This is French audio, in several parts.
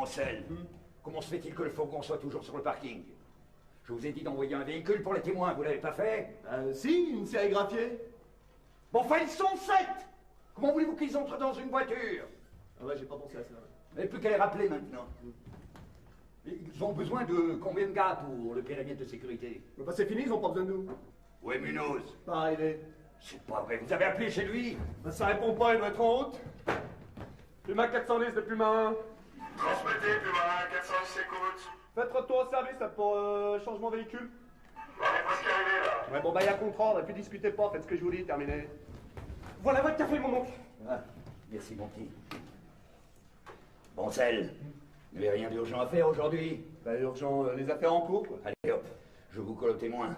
Bancel, comment se fait-il que le fourgon soit toujours sur le parking? Je vous ai dit d'envoyer un véhicule pour les témoins, vous l'avez pas fait? Si, une sérigraphie. Bon, enfin, ils sont 7! Comment voulez-vous qu'ils entrent dans une voiture? Ah ouais, j'ai pas pensé à ça. Vous n'avez plus qu'à les rappeler maintenant. Ils ont besoin de combien de gars pour le périmètre de sécurité? Bah c'est fini, ils ont pas besoin de nous. Où est Munoz? Pas arrivé. C'est pas vrai, vous avez appelé chez lui? Bah ça répond pas, il doit être en route. Puma 410 de Puma 1. Transmettez, Puma 410, écoute. Faites retour au service là, pour changement de véhicule. On est presque arrivé là. Ouais, bon bah il y a contre-ordre, et puis discutez pas, faites ce que je vous dis, terminé. Voilà votre café, mon oncle. Ah, merci, mon petit. Bancel, vous n'avez rien d'urgent à faire aujourd'hui? Bah urgent, les affaires en cours quoi. Allez hop, je vous colle au témoin.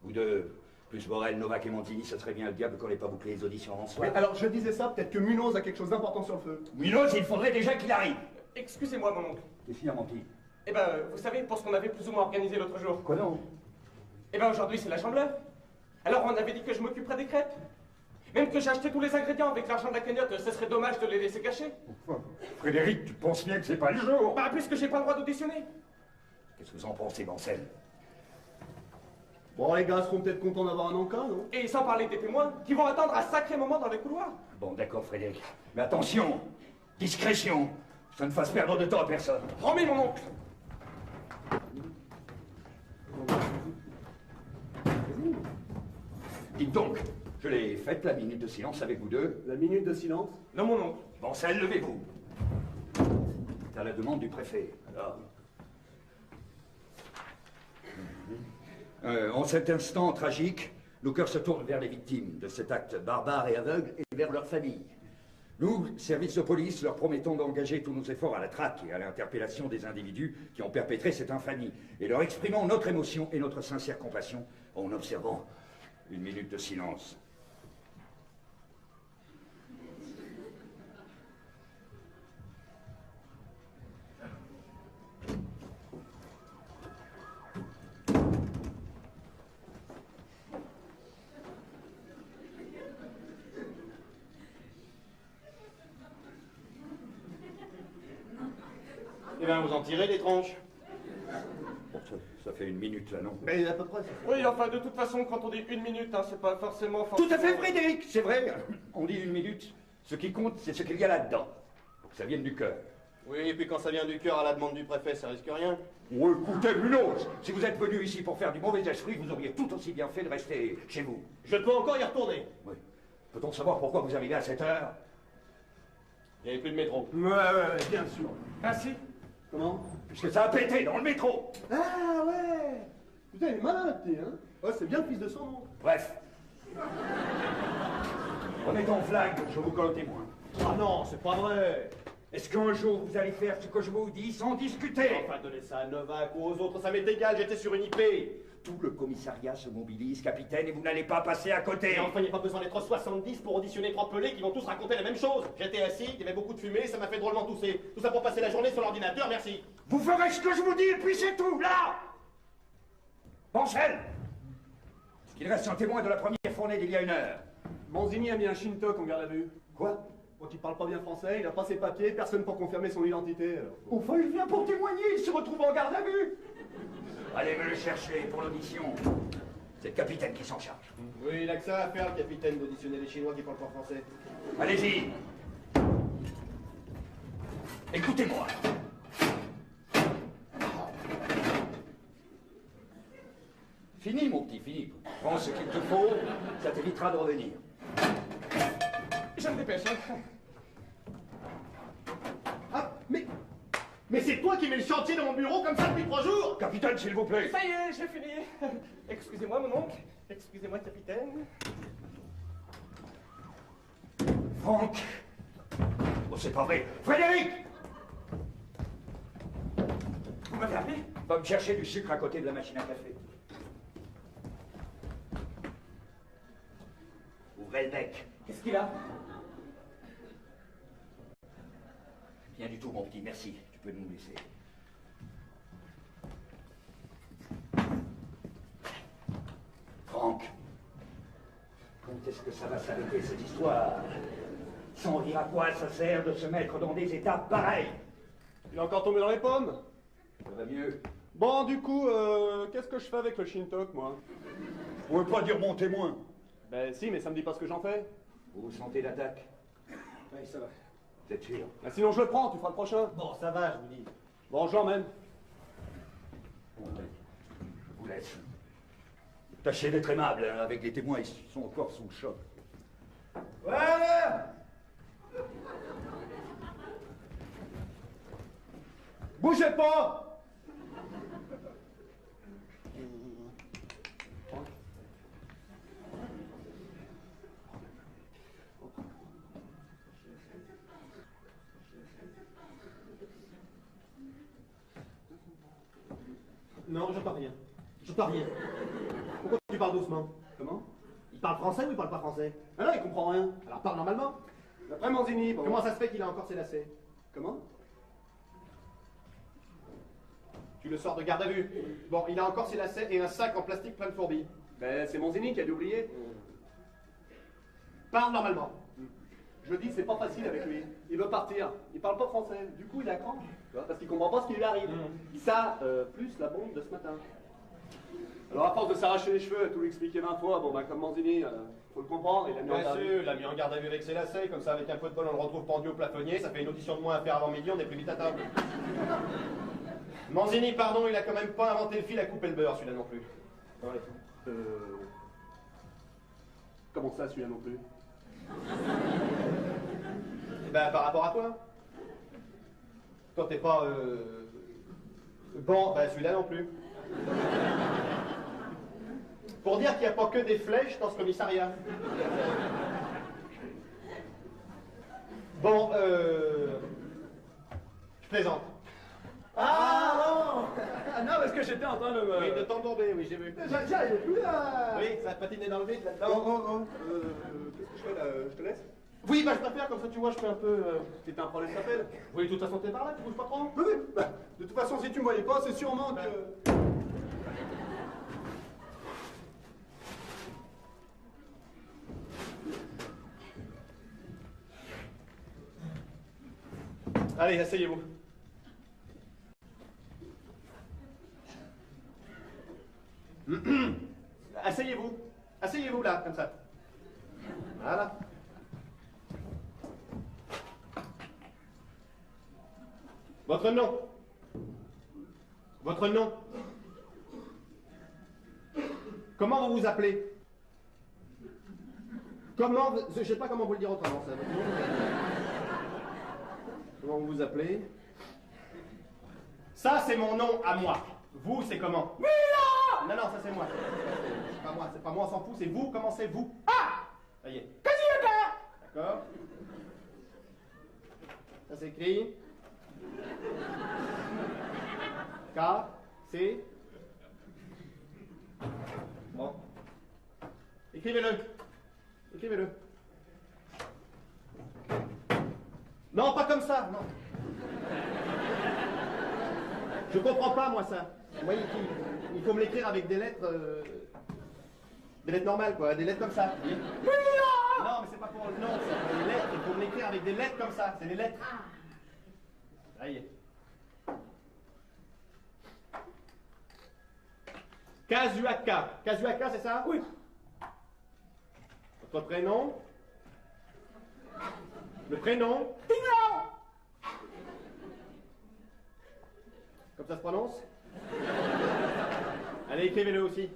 Vous deux, plus Borel, Novak et Montini, ça serait bien le diable qu'on n'ait pas bouclé les auditions avant soir. Mais alors je disais ça, peut-être que Munoz a quelque chose d'important sur le feu. Munoz, il faudrait déjà qu'il arrive. Excusez-moi, mon oncle. Qu'est-ce qu'il y a, mon petit? Eh ben, vous savez, pour ce qu'on avait plus ou moins organisé l'autre jour. Quoi donc? Eh ben, aujourd'hui, c'est la Chandeleur. Alors, on avait dit que je m'occuperais des crêpes. Même que j'ai acheté tous les ingrédients avec l'argent de la cagnotte, ce serait dommage de les laisser cachés. Frédéric, tu penses bien que c'est pas le jour? Bah, puisque j'ai pas le droit d'auditionner. Qu'est-ce que vous en pensez, Bancel? Bon les gars seront peut-être contents d'avoir un encas, non? Et sans parler des témoins, qui vont attendre un sacré moment dans les couloirs. Bon, d'accord, Frédéric. Mais attention, discrétion, ça ne fasse perdre de temps à personne. Promis, mon oncle. Dites donc, je l'ai faite, la minute de silence avec vous deux. La minute de silence? Non, mon oncle. Bancel, levez-vous. C'est à la demande du préfet. Alors. En cet instant tragique, nos cœurs se tournent vers les victimes de cet acte barbare et aveugle et vers leurs familles. Nous, services de police, leur promettons d'engager tous nos efforts à la traque et à l'interpellation des individus qui ont perpétré cette infamie et leur exprimons notre émotion et notre sincère compassion en observant une minute de silence. Eh ben vous en tirez des tronches. Bon, ça fait une minute là, non? Mais à peu près ça. Oui, enfin, de toute façon, quand on dit une minute, hein, c'est pas forcément... Tout à fait, Frédéric, c'est vrai. On dit une minute. Ce qui compte, c'est ce qu'il y a là-dedans. Faut que ça vienne du cœur. Oui, et puis quand ça vient du cœur à la demande du préfet, ça risque rien. Oh, écoutez, Munoz, si vous êtes venu ici pour faire du mauvais esprit, vous auriez tout aussi bien fait de rester chez vous. Je peux encore y retourner. Oui. Peut-on savoir pourquoi vous arrivez à cette heure? Il n'y avait plus de métro. Ouais, bien sûr. Ah si. Comment? Puisque ça a pété dans le métro. Ah ouais. Putain, il est malin le petit, hein. Ouais, c'est bien le fils de son nom. Bref. Prenez en flag, je vous colle au témoin. Ah non, c'est pas vrai. Est-ce qu'un jour vous allez faire ce que je vous dis sans discuter? Enfin, donnez ça à Novak ou aux autres, ça m'est égal, j'étais sur une IP. Tout le commissariat se mobilise, capitaine, et vous n'allez pas passer à côté. Et enfin, il n'y a pas besoin d'être 70 pour auditionner 3 pelés qui vont tous raconter la même chose. J'étais assis, il y avait beaucoup de fumée, ça m'a fait drôlement tousser. Tout ça pour passer la journée sur l'ordinateur, merci. Vous ferez ce que je vous dis, et puis c'est tout, là! Bancel! Est-ce qu'il reste un témoin de la première fournée d'il y a une heure? Manzini a mis un Shintok en garde à vue. Quoi? Bon, il parle pas bien français, il a pas ses papiers, personne pour confirmer son identité. Alors. Enfin, il vient pour témoigner, il se retrouve en garde à vue! Allez me le chercher pour l'audition. C'est le capitaine qui s'en charge. Oui, il a que ça à faire, le capitaine, d'auditionner les Chinois qui parlent pas français. Allez-y! Écoutez-moi! Fini, mon petit, fini. Prends ce qu'il te faut, ça t'évitera de revenir. Je me dépêche. Ah, mais c'est toi qui mets le chantier dans mon bureau comme ça depuis 3 jours. Capitaine, s'il vous plaît! Ça y est, j'ai fini. Excusez-moi, mon oncle. Excusez-moi, capitaine. Franck! Oh, c'est pas vrai! Frédéric! Vous m'avez appelé? Va me chercher du sucre à côté de la machine à café. Ouvrez le bec. Qu'est-ce qu'il a? Rien du tout, mon petit, merci. Tu peux nous laisser. Franck, quand est-ce que ça va s'arrêter, cette histoire? Sans rire à quoi ça sert de se mettre dans des étapes pareilles? Il est encore tombé dans les pommes. Ça va mieux. Bon, du coup, qu'est-ce que je fais avec le Shintok, moi? Vous pouvez pas dire mon témoin. Ben si, mais ça me dit pas ce que j'en fais. Vous sentez l'attaque? Oui, ça va. Vous êtes sûr? Ben, sinon je le prends, tu feras le prochain. Bon, ça va, je vous dis. Bon, je l'emmène. Bon, allez, je vous laisse. Tâchez d'être aimable, hein, avec les témoins, ils sont encore sous le choc. Ouais! Bougez pas! Non, j'entends rien. J'entends rien. Pourquoi tu parles doucement? Comment? Il parle français ou il parle pas français? Ah non, il comprend rien. Alors parle normalement. D'après Manzini, bon. Comment ça se fait qu'il a encore ses lacets? Comment? Tu le sors de garde à vue. Bon, il a encore ses lacets et un sac en plastique plein de fourmis. Ben, c'est Manzini qui a dû oublier. Parle normalement. Je dis, c'est pas facile avec lui. Il veut partir. Il parle pas français. Du coup, il a cran. Tu vois, parce qu'il comprend pas ce qui lui arrive. Ça, plus la bombe de ce matin. Alors, à force de s'arracher les cheveux et tout lui expliquer 20 fois, bon, ben, comme Manzini, faut le comprendre, il a mis en Bien garde. sûr, il l'a mis en garde à vue avec ses lacets, comme ça, avec un peu de bol, on le retrouve pendu au plafonnier, ça fait une audition de moins à faire avant midi, on est plus vite à table. Manzini, pardon, il a quand même pas inventé le fil à couper le beurre, celui-là non plus. Ouais. Comment ça, celui-là non plus? Eh ben, par rapport à toi. Toi, t'es pas, Bon, ben, celui-là non plus. Pour dire qu'il n'y a pas que des flèches dans ce commissariat. Bon, je plaisante. Ah non! Ah non, parce que j'étais en train de me... Oui, de t'embourber, oui, j'ai vu. J'arrive plus là! Oui, ça a patiné dans le vide Oh, là-dedans. oh, oh. Qu'est-ce que je fais là? Je te laisse? Oui, bah je préfère, comme ça tu vois, je fais un peu... C'était un problème d'appel? Oui, de toute façon, t'es par là, tu bouges pas trop. Oui, oui. Bah, de toute façon, si tu me voyais pas, c'est sûrement que... Allez, asseyez-vous. Asseyez-vous. Asseyez-vous là, comme ça. Voilà. Votre nom. Votre nom. Comment vous vous appelez? Comment... Je sais pas comment vous le dire autrement, ça. Votre nom. Comment vous vous appelez? Ça, c'est mon nom à moi. Vous, c'est comment? Mila! Non, non, ça c'est moi. C'est pas moi, on s'en fout, c'est vous. Comment c'est vous? Ah! Ça y est. D'accord. Ça s'écrit. K, C. Bon. Écrivez-le. Écrivez-le. Non, pas comme ça, non. Je comprends pas, moi, ça. Vous voyez, il faut me l'écrire avec des lettres... des lettres normales, quoi. Des lettres comme ça. Oui, non, mais c'est pas pour le nom, c'est pour les lettres. Il faut me l'écrire avec des lettres comme ça. C'est des lettres. Ça y est. Kazuaka. Kazuaka, c'est ça? Oui. Votre prénom? Le prénom? Comme ça se prononce? Allez, écrivez-le aussi.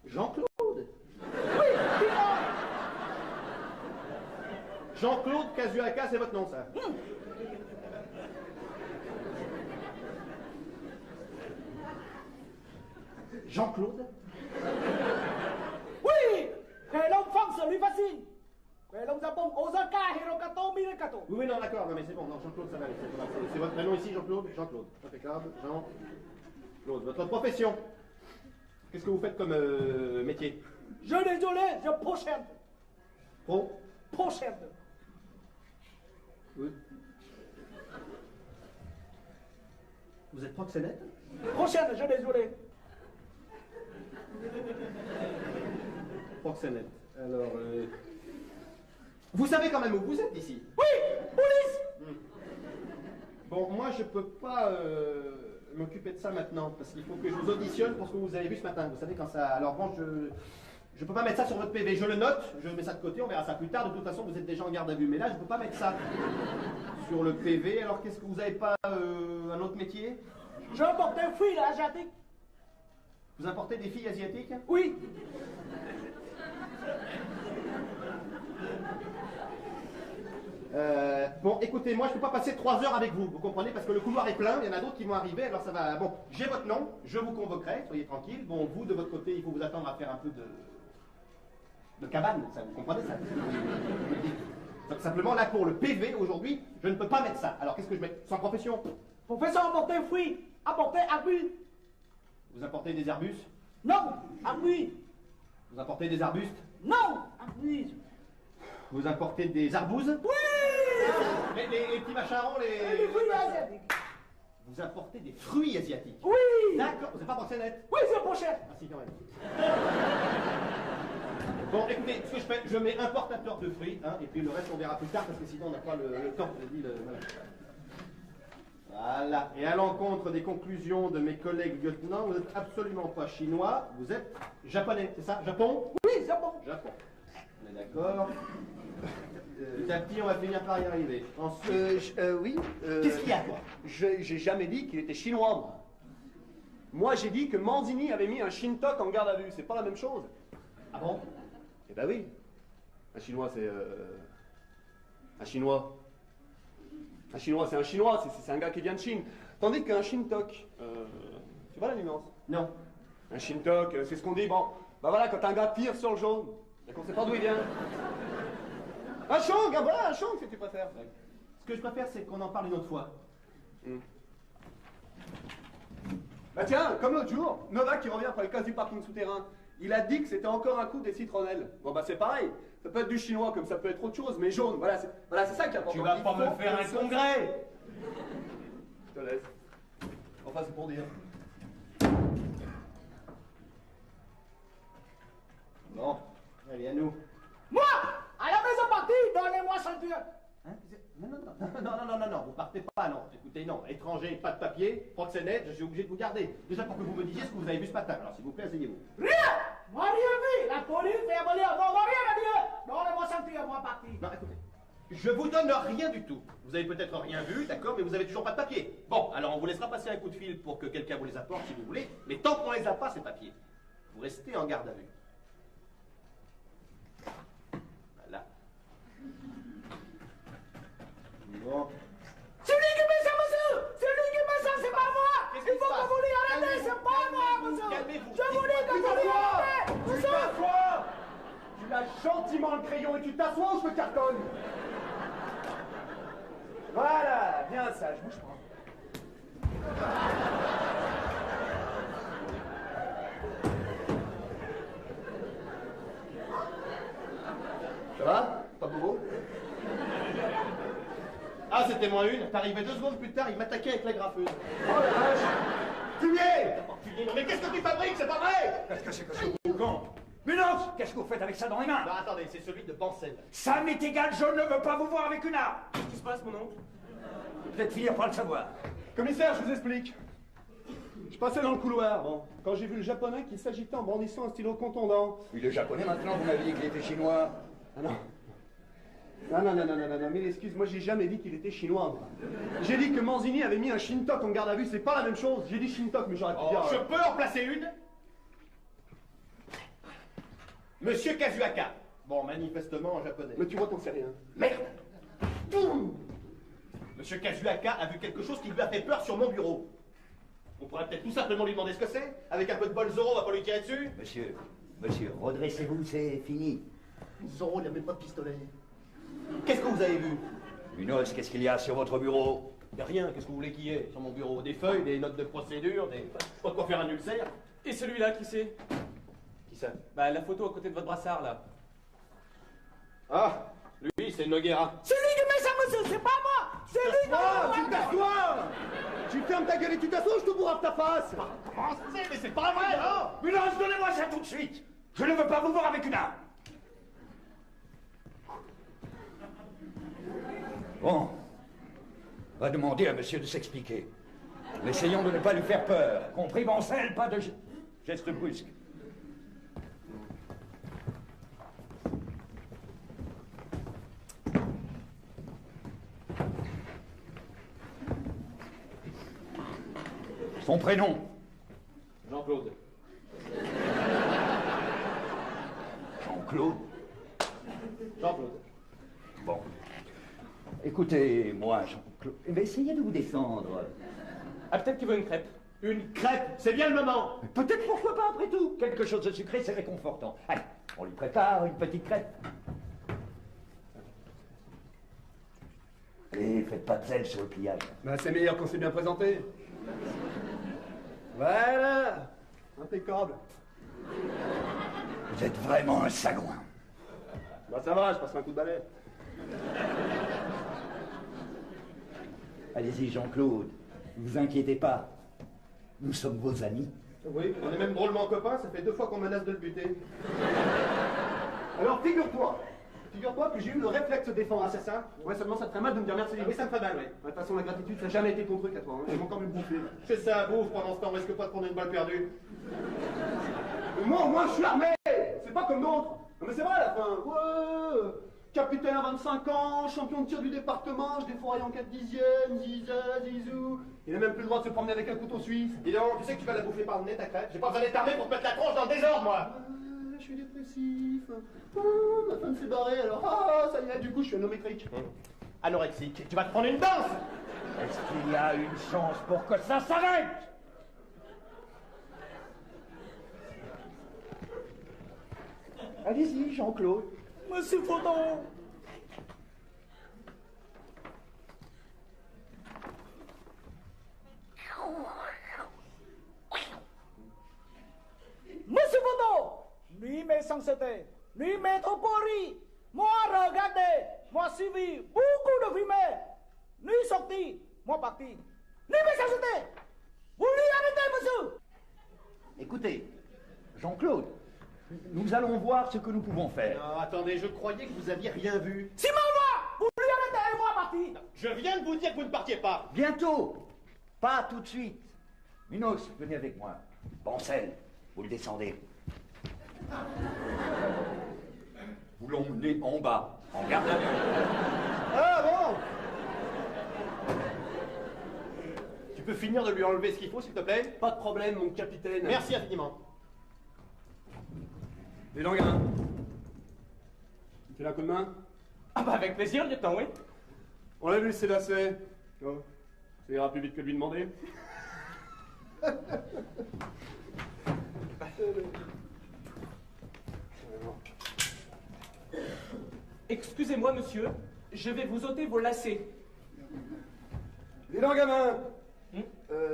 Jean-Claude? Oui, Jean-Claude Kazuaka, c'est votre nom, ça? Jean-Claude? Oui! Que l'homme femme lui fascine! Que l'homme s'appelle Osaka Hirokato Mirakato! Oui, oui, non, d'accord, non, mais c'est bon, non, Jean-Claude, ça va aller, c'est votre prénom ici, Jean-Claude? Jean-Claude, impeccable, Jean-Claude. Votre profession? Qu'est-ce que vous faites comme métier? Je désolé, je prochaine! Pro? Prochaine! Oui. Vous êtes proxénète? Prochaine, je désolé! Proxénète. Alors, Vous savez quand même où vous êtes ici? Oui, police. Bon, moi je peux pas m'occuper de ça maintenant, parce qu'il faut que je vous auditionne pour ce que vous avez vu ce matin. Vous savez quand ça... Alors bon, je peux pas mettre ça sur votre PV, je le note, je mets ça de côté, on verra ça plus tard. De toute façon, vous êtes déjà en garde à vue, mais là, je peux pas mettre ça sur le PV. Alors qu'est-ce que vous avez pas un autre métier? Je porte un fouille là, asiatique. Vous importez des filles asiatiques? Oui. Bon, écoutez, moi je peux pas passer 3 heures avec vous, vous comprenez? Parce que le couloir est plein, il y en a d'autres qui vont arriver, alors ça va... Bon, j'ai votre nom, je vous convoquerai, soyez tranquille. Bon, vous, de votre côté, il faut vous attendre à faire un peu de cabane, ça, vous comprenez ça? Donc simplement, là, pour le PV, aujourd'hui, je ne peux pas mettre ça. Alors qu'est-ce que je mets? Sans profession? Professeur, apportez un fouille. Apportez appui. Vous apportez des arbustes? Non, appui. Vous apportez des arbustes? Non, appui. Vous apportez des arbouses? Oui. Les petits machins ronds, Les fouilles asiatiques. Vous apportez des fruits asiatiques? Oui. D'accord, vous n'êtes pas proxénète? Oui, c'est pas cher. Ah si, quand même. Bon, écoutez, ce que je fais, je mets importateur de fruits, hein, et puis le reste on verra plus tard, parce que sinon on n'a pas le temps. Voilà. Et à l'encontre des conclusions de mes collègues lieutenants, vous n'êtes absolument pas chinois, vous êtes japonais, c'est ça? Japon? Oui, Japon. Japon. On est d'accord. Petit à petit, on va finir par y arriver. Oui. Qu'est-ce qu'il y a, toi? J'ai jamais dit qu'il était chinois, moi. Moi, j'ai dit que Manzini avait mis un Shintok en garde à vue. C'est pas la même chose. Ah bon? Eh ben oui. Un chinois, c'est... Un chinois. Un chinois, c'est un chinois. C'est un gars qui vient de Chine. Tandis qu'un Shintok... Tu vois la nuance? Non. Un Shintok, c'est ce qu'on dit. Bon, bah voilà, quand un gars tire sur le jaune, et qu'on sait pas d'où il vient. Un Shang, ah voilà, un Shang, si tu préfères. Ce que je préfère, c'est qu'on en parle une autre fois. Bah tiens, comme l'autre jour, Novak qui revient après le casse du parking souterrain. Il a dit que c'était encore un coup des citronnelles. Bon bah c'est pareil, ça peut être du chinois comme ça peut être autre chose, mais jaune, voilà, c'est ça qui est important. Tu vas pas me faire un congrès! Je te laisse. Enfin c'est pour dire. Bon, allez, à nous. Moi, à la maison partie, donnez-moi ceinture. Hein? Non, vous partez pas, non. Écoutez, non, étranger, pas de papier, proxénète, je suis obligé de vous garder. Déjà pour que vous me disiez ce que vous avez vu ce matin. Alors s'il vous plaît, asseyez-vous. Rien. Moi, rien vu. La police fait voler. Non, moi, rien à dire. Donnez-moi ceinture, moi parti. Non, écoutez, je vous donne rien du tout. Vous avez peut-être rien vu, d'accord, mais vous avez toujours pas de papier. Bon, alors on vous laissera passer un coup de fil pour que quelqu'un vous les apporte si vous voulez, mais tant qu'on les a pas, ces papiers, vous restez en garde à vue. Voilà. Bon. C'est lui qui met ça, monsieur. C'est lui qui met ça, c'est pas moi. Qu'est-ce Il qui faut se passe? que vous les arrêtez, Calmez-vous, c'est pas moi, monsieur. calmez-vous. Je vous dis que vous les arrêtez. Tu Monsieur. t'assois! Tu lâches gentiment le crayon et tu t'assois ou je te cartonne? Voilà, bien ça, je bouge pas. Ça va? Pas bobo? Ah, c'était moins une. T'arrivais 2 secondes plus tard, il m'attaquait avec la graffeuse. Oh la vache! Tu y es! Non, mais qu'est-ce que tu fabriques? C'est pas vrai! Qu'est-ce que c'est que ce boucan? Mais non! Qu'est-ce que vous faites avec ça dans les mains? Non, attendez, c'est celui de Bancel. Ça m'est égal, je ne veux pas vous voir avec une arme! Qu'est-ce qui se passe, mon oncle? Vous peut-être finir par le savoir. Commissaire, je vous explique. Je passais dans le couloir, bon, quand j'ai vu le japonais qui s'agitait en brandissant un stylo contondant. Il est japonais maintenant, vous m'avez dit qu'il était chinois. Ah non. Non, mais excuse-moi, j'ai jamais dit qu'il était chinois. Moi. J'ai dit que Manzini avait mis un Shintok en garde à vue, c'est pas la même chose. J'ai dit Shintok, mais j'aurais pu dire... Je peux en placer une? Monsieur Kazuhaka. Bon, manifestement en japonais. Mais tu vois, t'en sais rien. Merde! Monsieur Kazuhaka a vu quelque chose qui lui a fait peur sur mon bureau. On pourrait peut-être tout simplement lui demander ce que c'est. Avec un peu de bol Zoro, on va pas lui tirer dessus. Monsieur, redressez-vous, c'est fini. Zoro, il n'y a même pas de pistolet. Qu'est-ce que vous avez vu? Une os, qu'est-ce qu'il y a sur votre bureau? Il n'y a rien, qu'est-ce que vous voulez qu'il y ait sur mon bureau? Des feuilles, des notes de procédure, des... Je sais pas de quoi faire un ulcère. Et celui-là, qui c'est? Qui ça? Bah, la photo à côté de votre brassard, là. Ah, lui, c'est Noguera. C'est lui qui met ça, monsieur, c'est pas moi. C'est lui qui met ça. Tu t'assois! Tu fermes ta gueule et tu t'assois, je te bourre ta face! Mais c'est pas vrai, hein? Mais non, donnez-moi ça tout de suite! Je ne veux pas vous voir avec une arme! Bon. On va demander à monsieur de s'expliquer. Mais essayons de ne pas lui faire peur. Compris, Bancel? Pas de gestes brusques. Son prénom? Jean-Claude. Jean-Claude? Jean-Claude. Bon. Écoutez-moi, Jean-Claude. Mais essayez de vous défendre. Ah, peut-être qu'il veut une crêpe. Une crêpe, c'est bien le moment. Peut-être pourquoi pas après tout. Quelque chose de sucré, c'est réconfortant. Allez, on lui prépare une petite crêpe. Et faites pas de zèle sur le pliage. Bah, c'est meilleur qu'on s'est bien présenté. Voilà. Impeccable. Vous êtes vraiment un sagouin. Bah ça va, je passerai un coup de balai. Allez-y, Jean-Claude. Ne vous inquiétez pas. Nous sommes vos amis. Oui, on est même drôlement copains, ça fait 2 fois qu'on menace de le buter. Alors figure-toi que j'ai eu le réflexe de défendre, ah, c'est ça? Ouais, seulement ça te ferait mal de me dire merci. Ah oui, ça me fait mal, oui. De toute façon, la gratitude, ça n'a jamais été ton truc à toi. Hein. J'ai encore me bouffer. Fais ça, bouffe, pendant ce temps, on risque pas de prendre une balle perdue. Mais moi, je suis armé. C'est pas comme d'autres. Non mais c'est vrai à la fin. Ouais, capitaine à 25 ans, champion de tir du département, je défouraille en 4 dixièmes, ziza, zizou. Il n'a même plus le droit de se promener avec un couteau suisse. Dis donc, tu sais que tu vas la bouffer par le nez, ta crêpe? J'ai pas besoin d'être armé pour te mettre la tronche dans le désordre, moi. Je suis dépressif. Ma femme s'est barrée, alors ça y est, du coup je suis anométrique. Anorexique, tu vas te prendre une danse. Est-ce qu'il y a une chance pour que ça s'arrête? Allez-y, Jean-Claude. Monsieur Faudon. Monsieur Faudon. Nuit mes sanctités, nuit métropoli. Moi regardez, moi suivi beaucoup de films. Nuit sorti, moi parti. Nuit mes sanctités. Vous lui arrêtez, monsieur. Écoutez, Jean-Claude, nous allons voir ce que nous pouvons faire. Non, attendez, je croyais que vous aviez rien vu. Si m'envoie, vous lui arrêtez et moi parti. Je viens de vous dire que vous ne partiez pas. Bientôt. Pas tout de suite. Minos, venez avec moi. Bancel, vous le descendez. Vous l'emmenez en bas, en garde à vue. Ah bon? Tu peux finir de lui enlever ce qu'il faut, s'il te plaît? Pas de problème, mon capitaine. Merci infiniment. Les languins. Tu fais un coup de main? Ah bah avec plaisir, lieutenant, oui. On l'a vu, c'est lacet. Oh, ça ira plus vite que de lui demander. Excusez-moi, monsieur, je vais vous ôter vos lacets. Dis donc, gamin,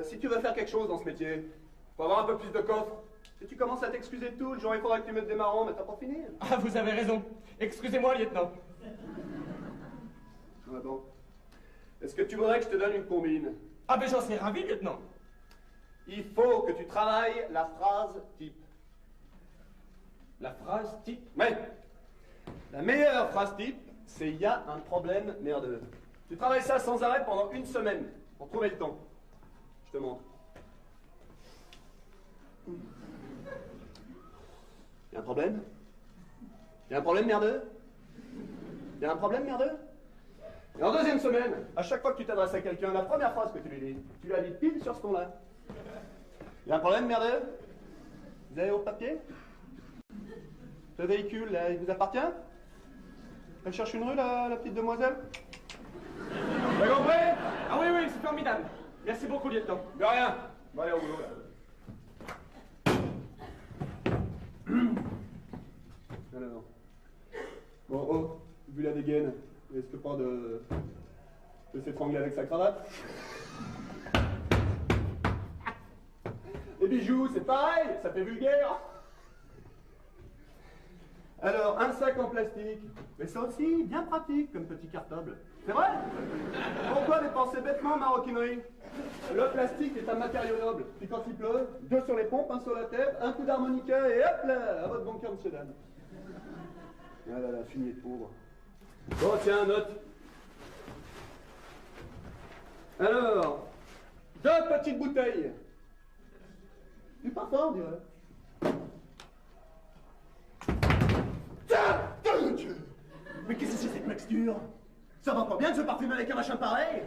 si tu veux faire quelque chose dans ce métier, faut avoir un peu plus de coffre. Si tu commences à t'excuser de tout, le jour il faudra que tu mettes des marrons, mais t'as pas fini. Ah, vous avez raison. Excusez-moi, lieutenant. Ah bon. Est-ce que tu voudrais que je te donne une combine? Ah ben j'en serais ravi, lieutenant. Il faut que tu travailles la phrase type. La phrase type. Mais la meilleure phrase type, c'est il y a un problème merdeux. Tu travailles ça sans arrêt pendant 1 semaine pour trouver le temps. Je te montre. Il y a un problème? Il y a un problème merdeux? Il y a un problème merdeux? Et en 2e semaine, à chaque fois que tu t'adresses à quelqu'un, la première phrase que tu lui dis, tu la dis pile sur ce ton-là. Il y a un problème merdeux? Vous avez vos papiers? Ce véhicule, là, il vous appartient? Elle cherche une rue, la petite demoiselle? T'as compris? Ah oui, oui, c'est formidable. Merci beaucoup, lieutenant. De rien. Va aller au boulot, là. Alors. Bon, oh, vu la dégaine, il risque pas de s'étrangler avec sa cravate. Les bijoux, c'est pareil, ça fait vulgaire. Alors, un sac en plastique, mais ça aussi, bien pratique comme petit cartable. C'est vrai? Pourquoi dépenser bêtement en maroquinerie? Le plastique est un matériau noble. Puis quand il pleut, 2 sur les pompes, 1 sur la tête, un coup d'harmonica et hop là, à votre banquier, monsieur Dan. Ah là là, fini de pauvre. Bon, tiens, note. Alors, 2 petites bouteilles. Du parfum, on dirait. Mais qu'est-ce que c'est cette mixture? Ça va pas bien de se parfumer avec un machin pareil?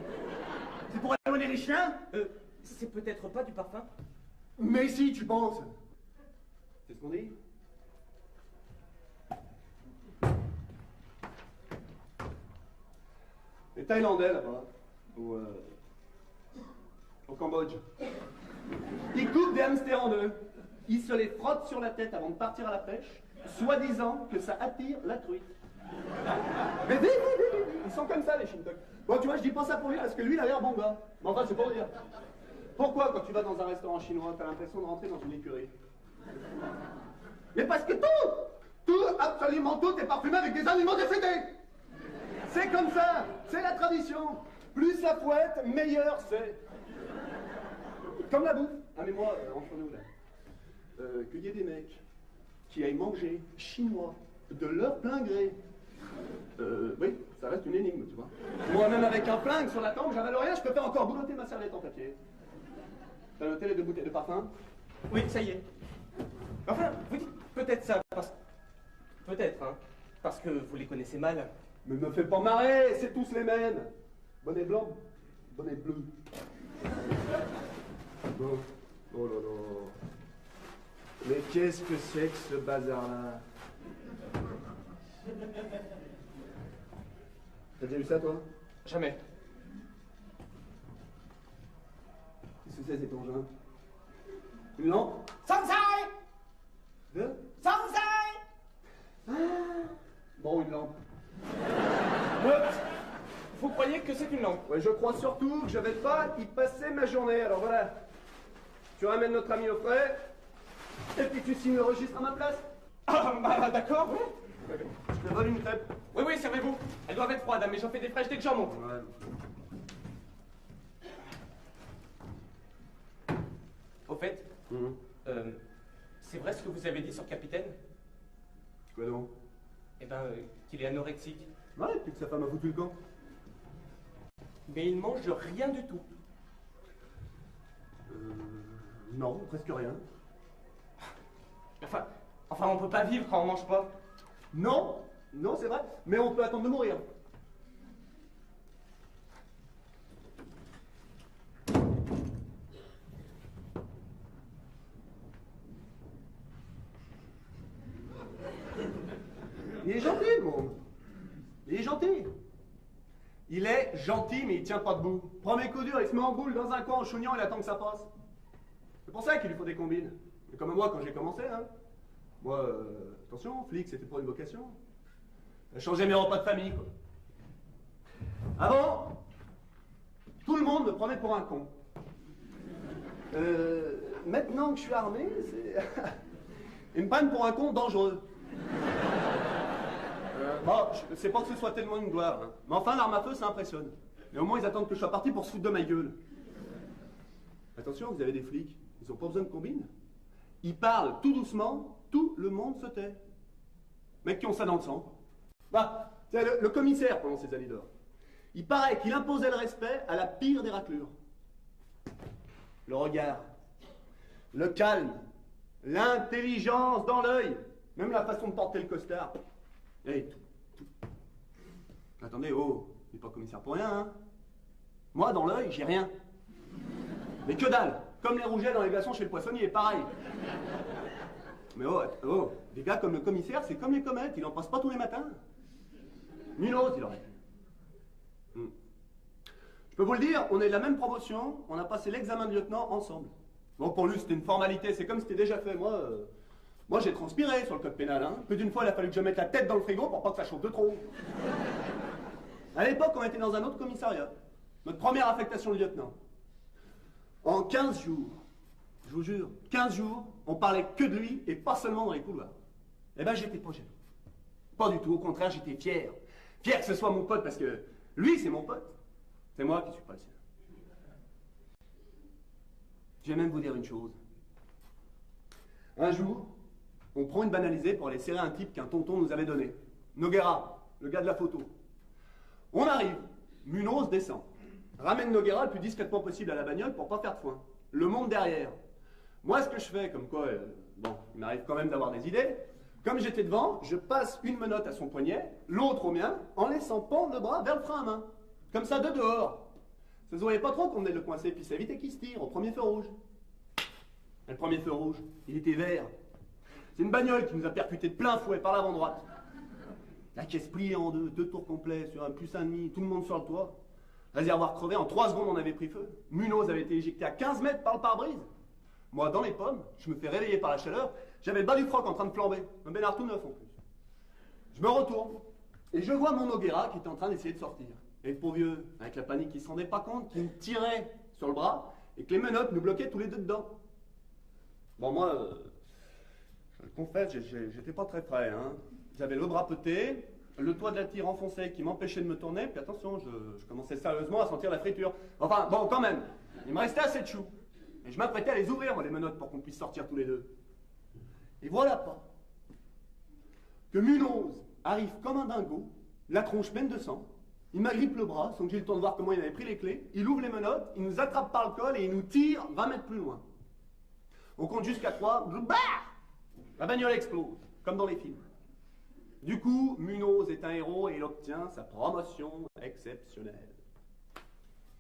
C'est pour éloigner les chiens? C'est peut-être pas du parfum. Mais si, tu penses. C'est ce qu'on dit? Les Thaïlandais, là-bas, au Cambodge, ils coupent des hamsters en deux. Ils se les frottent sur la tête avant de partir à la pêche, soi-disant que ça attire la truite. Mais ils sont comme ça, les Shintok. Bon, tu vois, je dis pas ça pour lui parce que lui, il a l'air bon gars. Mais enfin, c'est pour dire. Pourquoi, quand tu vas dans un restaurant chinois, t'as l'impression de rentrer dans une écurie? Mais parce que tout, absolument tout est parfumé avec des aliments décédés. C'est comme ça, c'est la tradition. Plus ça fouette, meilleur c'est. Comme la bouffe. Ah mais moi, entre nous là, qu'il y ait des mecs qui aillent manger chinois de leur plein gré. Oui, ça reste une énigme, tu vois. Moi-même avec un flingue sur la tempe, j'avale rien, je peux faire encore boulotter ma serviette en papier. T'as noté les 2 bouteilles de parfum? Oui, ça y est. Enfin, vous dites peut-être ça parce... Peut-être, hein. Parce que vous les connaissez mal. Mais me fais pas marrer, c'est tous les mêmes. Bonnet blanc, bonnet bleu. Bon. Oh là là. Mais qu'est-ce que c'est que ce bazar-là? T'as déjà vu ça, toi? Jamais. Qu'est-ce que c'est, cet engin? Une lampe? Sunshine! Deux? Sunshine! Bon, une lampe. Vous croyez que c'est une langue? Ouais, je crois surtout que je vais pas y passer ma journée. Alors voilà. Tu ramènes notre ami au frais, et puis tu signes le registre à ma place. Ah, bah d'accord, oui. Je te vole une crêpe. Oui, oui, servez-vous. Elles doivent être froides, mais j'en fais des fraîches dès que j'en monte. Ouais. Au fait, c'est vrai ce que vous avez dit sur le capitaine? Quoi donc? Eh ben, qu'il est anorexique. Ouais, puis que sa femme a foutu le camp. Mais il mange rien du tout. Non, presque rien. Enfin, on peut pas vivre quand on mange pas. Non, non, c'est vrai, mais on peut attendre de mourir. Il est gentil, le monde. Il est gentil. Il est gentil, mais il tient pas debout. Premier coup dur, il se met en boule dans un coin en chougnant, il attend que ça passe. C'est pour ça qu'il lui faut des combines. Mais comme moi, quand j'ai commencé, hein. Moi, attention, flic, c'était pour une vocation. Ça changeait mes repas de famille, quoi. Avant, tout le monde me prenait pour un con. Maintenant que je suis armé, c'est... Ils me prennent pour un con dangereux. Bon, c'est pas que ce soit tellement une gloire, hein. Mais enfin, l'arme à feu, ça impressionne. Mais au moins, ils attendent que je sois parti pour se foutre de ma gueule. Attention, vous avez des flics, ils ont pas besoin de combine. Ils parlent tout doucement, tout le monde se tait. Mecs qui ont ça dans le sang. Bah, le commissaire, pendant ses années d'or, il paraît qu'il imposait le respect à la pire des raclures. Le regard, le calme, l'intelligence dans l'œil, même la façon de porter le costard. Et tout. Attendez, oh, il n'est pas commissaire pour rien, hein. Moi, dans l'œil, j'ai rien. Mais que dalle. Comme les rougets dans les glaçons chez le poissonnier, pareil. Mais oh, des gars comme le commissaire, c'est comme les comètes, il en passe pas tous les matins. Minos, il aurait. Je peux vous le dire, on est de la même promotion, on a passé l'examen de lieutenant ensemble. Bon, pour lui, c'était une formalité, c'est comme si c'était déjà fait. Moi, j'ai transpiré sur le code pénal, hein. Plus d'une fois, il a fallu que je mette la tête dans le frigo pour pas que ça chauffe de trop. À l'époque, on était dans un autre commissariat. Notre première affectation de lieutenant. En 15 jours, je vous jure, 15 jours, on parlait que de lui et pas seulement dans les couloirs. Eh ben, j'étais pas jaloux. Pas du tout, au contraire, j'étais fier. Fier que ce soit mon pote parce que lui, c'est mon pote. C'est moi qui suis pas le sien. Je vais même vous dire une chose. Un jour, on prend une banalisée pour aller serrer un type qu'un tonton nous avait donné. Noguera, le gars de la photo. On arrive, Munoz descend. ramène Noguera le plus discrètement possible à la bagnole pour pas faire de foin. Le monte derrière. Moi, ce que je fais, comme quoi, bon, il m'arrive quand même d'avoir des idées. Comme j'étais devant, je passe une menotte à son poignet, l'autre au mien, en laissant pendre le bras vers le frein à main. Comme ça, de dehors. Ça se voyait pas trop qu'on venait de le coincer, puis c'est vite qu'il se tire au premier feu rouge. Et le premier feu rouge, il était vert. C'est une bagnole qui nous a percuté de plein fouet par l'avant droite. La caisse pliée en deux tours complets sur un +1,5, tout le monde sur le toit. Réservoir crevé, en 3 secondes on avait pris feu. Munoz avait été éjecté à 15 mètres par le pare-brise. Moi, dans les pommes, je me fais réveiller par la chaleur. J'avais le bas du froc en train de flamber. Un bénard tout neuf en plus. Je me retourne et je vois mon Noguera qui était en train d'essayer de sortir. Et le pauvre vieux, avec la panique, il ne se rendait pas compte qu'il me tirait sur le bras et que les menottes nous bloquaient tous les deux dedans. Bon, moi, je le confesse, j'étais pas très prêt. Hein. J'avais le bras pété, le toit de la tire enfoncé qui m'empêchait de me tourner, puis attention, je commençais sérieusement à sentir la friture. Enfin, bon, quand même, il me restait assez de choux. Et je m'apprêtais à les ouvrir, moi, les menottes, pour qu'on puisse sortir tous les deux. Et voilà pas que Munoz arrive comme un dingo, la tronche pleine de sang, il m'agrippe le bras, sans que j'ai eu le temps de voir comment il avait pris les clés, il ouvre les menottes, il nous attrape par le col et il nous tire 20 mètres plus loin. On compte jusqu'à 3, bah, la bagnole explose, comme dans les films. Du coup, Munoz est un héros et il obtient sa promotion exceptionnelle.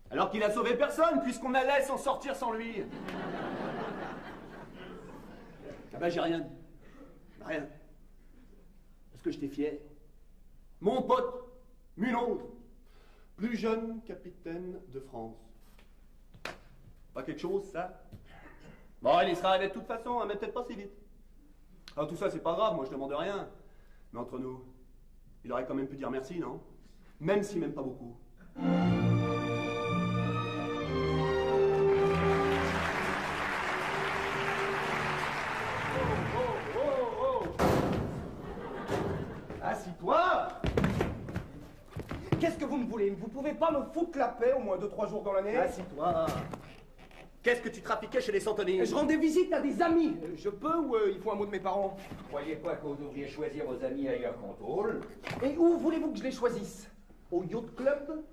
Alors qu'il a sauvé personne, puisqu'on allait s'en sortir sans lui. Ah ben j'ai rien dit. Rien. Parce que j'étais fier. Mon pote, Munoz, plus jeune capitaine de France. Pas quelque chose, ça? Bon, il y sera arrivé de toute façon, hein, mais peut-être pas si vite. Alors tout ça, c'est pas grave, moi je demande rien. Mais entre nous, il aurait quand même pu dire merci, non? Même s'il m'aime pas beaucoup. Assis-toi! Qu'est-ce que vous me voulez? Vous pouvez pas me foutre la paix au moins 2-3 jours dans l'année? Assis-toi! Qu'est-ce que tu trafiquais chez les centeniers? Je rendais visite à des amis. Je peux ou il faut un mot de mes parents? Croyez pas que vous devriez choisir vos amis ailleurs qu'en tôle. Et où voulez-vous que je les choisisse? Au yacht club?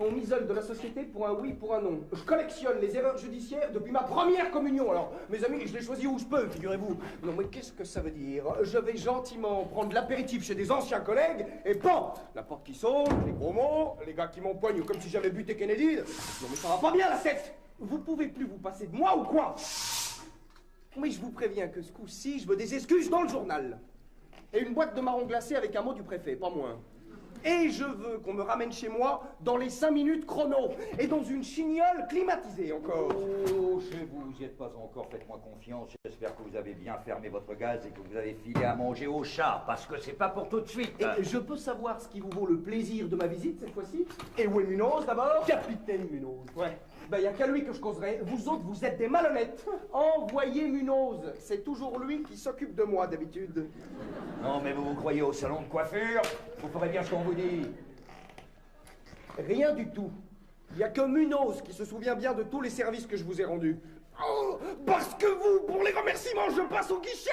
On m'isole de la société pour un oui, pour un non. Je collectionne les erreurs judiciaires depuis ma première communion. Alors, mes amis, je les choisis où je peux, figurez-vous. Non, mais qu'est-ce que ça veut dire? Je vais gentiment prendre l'apéritif chez des anciens collègues, et bon, la porte qui sonne, les gros mots, les gars qui m'empoignent comme si j'avais buté Kennedy. Non, mais ça va pas bien, la tête! Vous pouvez plus vous passer de moi ou quoi? Mais je vous préviens que ce coup-ci, je veux des excuses dans le journal. Et une boîte de marron glacé avec un mot du préfet, pas moins. Et je veux qu'on me ramène chez moi dans les 5 minutes chrono. Et dans une chignole climatisée encore. Oh, chez vous n'y êtes pas encore, faites-moi confiance. J'espère que vous avez bien fermé votre gaz et que vous avez filé à manger au chat, parce que c'est pas pour tout de suite. Et je peux savoir ce qui vous vaut le plaisir de ma visite cette fois-ci? Et où est Munoz d'abord? Capitaine Munoz. Ouais. Ben, y a qu'à lui que je causerai. Vous autres, vous êtes des malhonnêtes. Envoyez Munoz. C'est toujours lui qui s'occupe de moi, d'habitude. Non, mais vous vous croyez au salon de coiffure? Vous ferez bien ce qu'on vous dit. Rien du tout. Il y a que Munoz qui se souvient bien de tous les services que je vous ai rendus. Oh, parce que vous, pour les remerciements, je passe au guichet.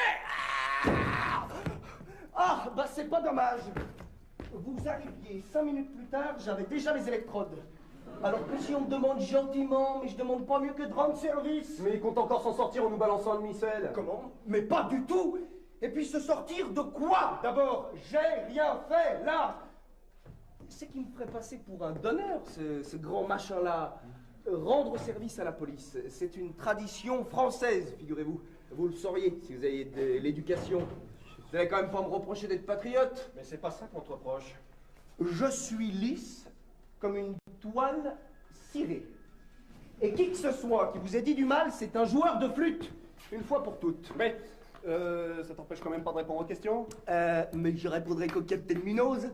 Ah, bah c'est pas dommage. Vous arriviez 5 minutes plus tard, j'avais déjà les électrodes. Alors que si on me demande gentiment, mais je demande pas mieux que de rendre service. Mais il compte encore s'en sortir en nous balançant un demi-sel. Comment? Mais pas du tout. Et puis se sortir de quoi? D'abord, j'ai rien fait, là. C'est qui me ferait passer pour un donneur, ce grand machin-là. Rendre service à la police, c'est une tradition française, figurez-vous. Vous le sauriez si vous aviez de l'éducation. Vous n'allez quand même pas me reprocher d'être patriote. Mais c'est pas ça qu'on te reproche. Je suis lisse comme une toile cirée. Et qui que ce soit qui vous ait dit du mal, c'est un joueur de flûte. Une fois pour toutes. Mais, ça t'empêche quand même pas de répondre aux questions? Mais je répondrai qu'au capitaine Munoz.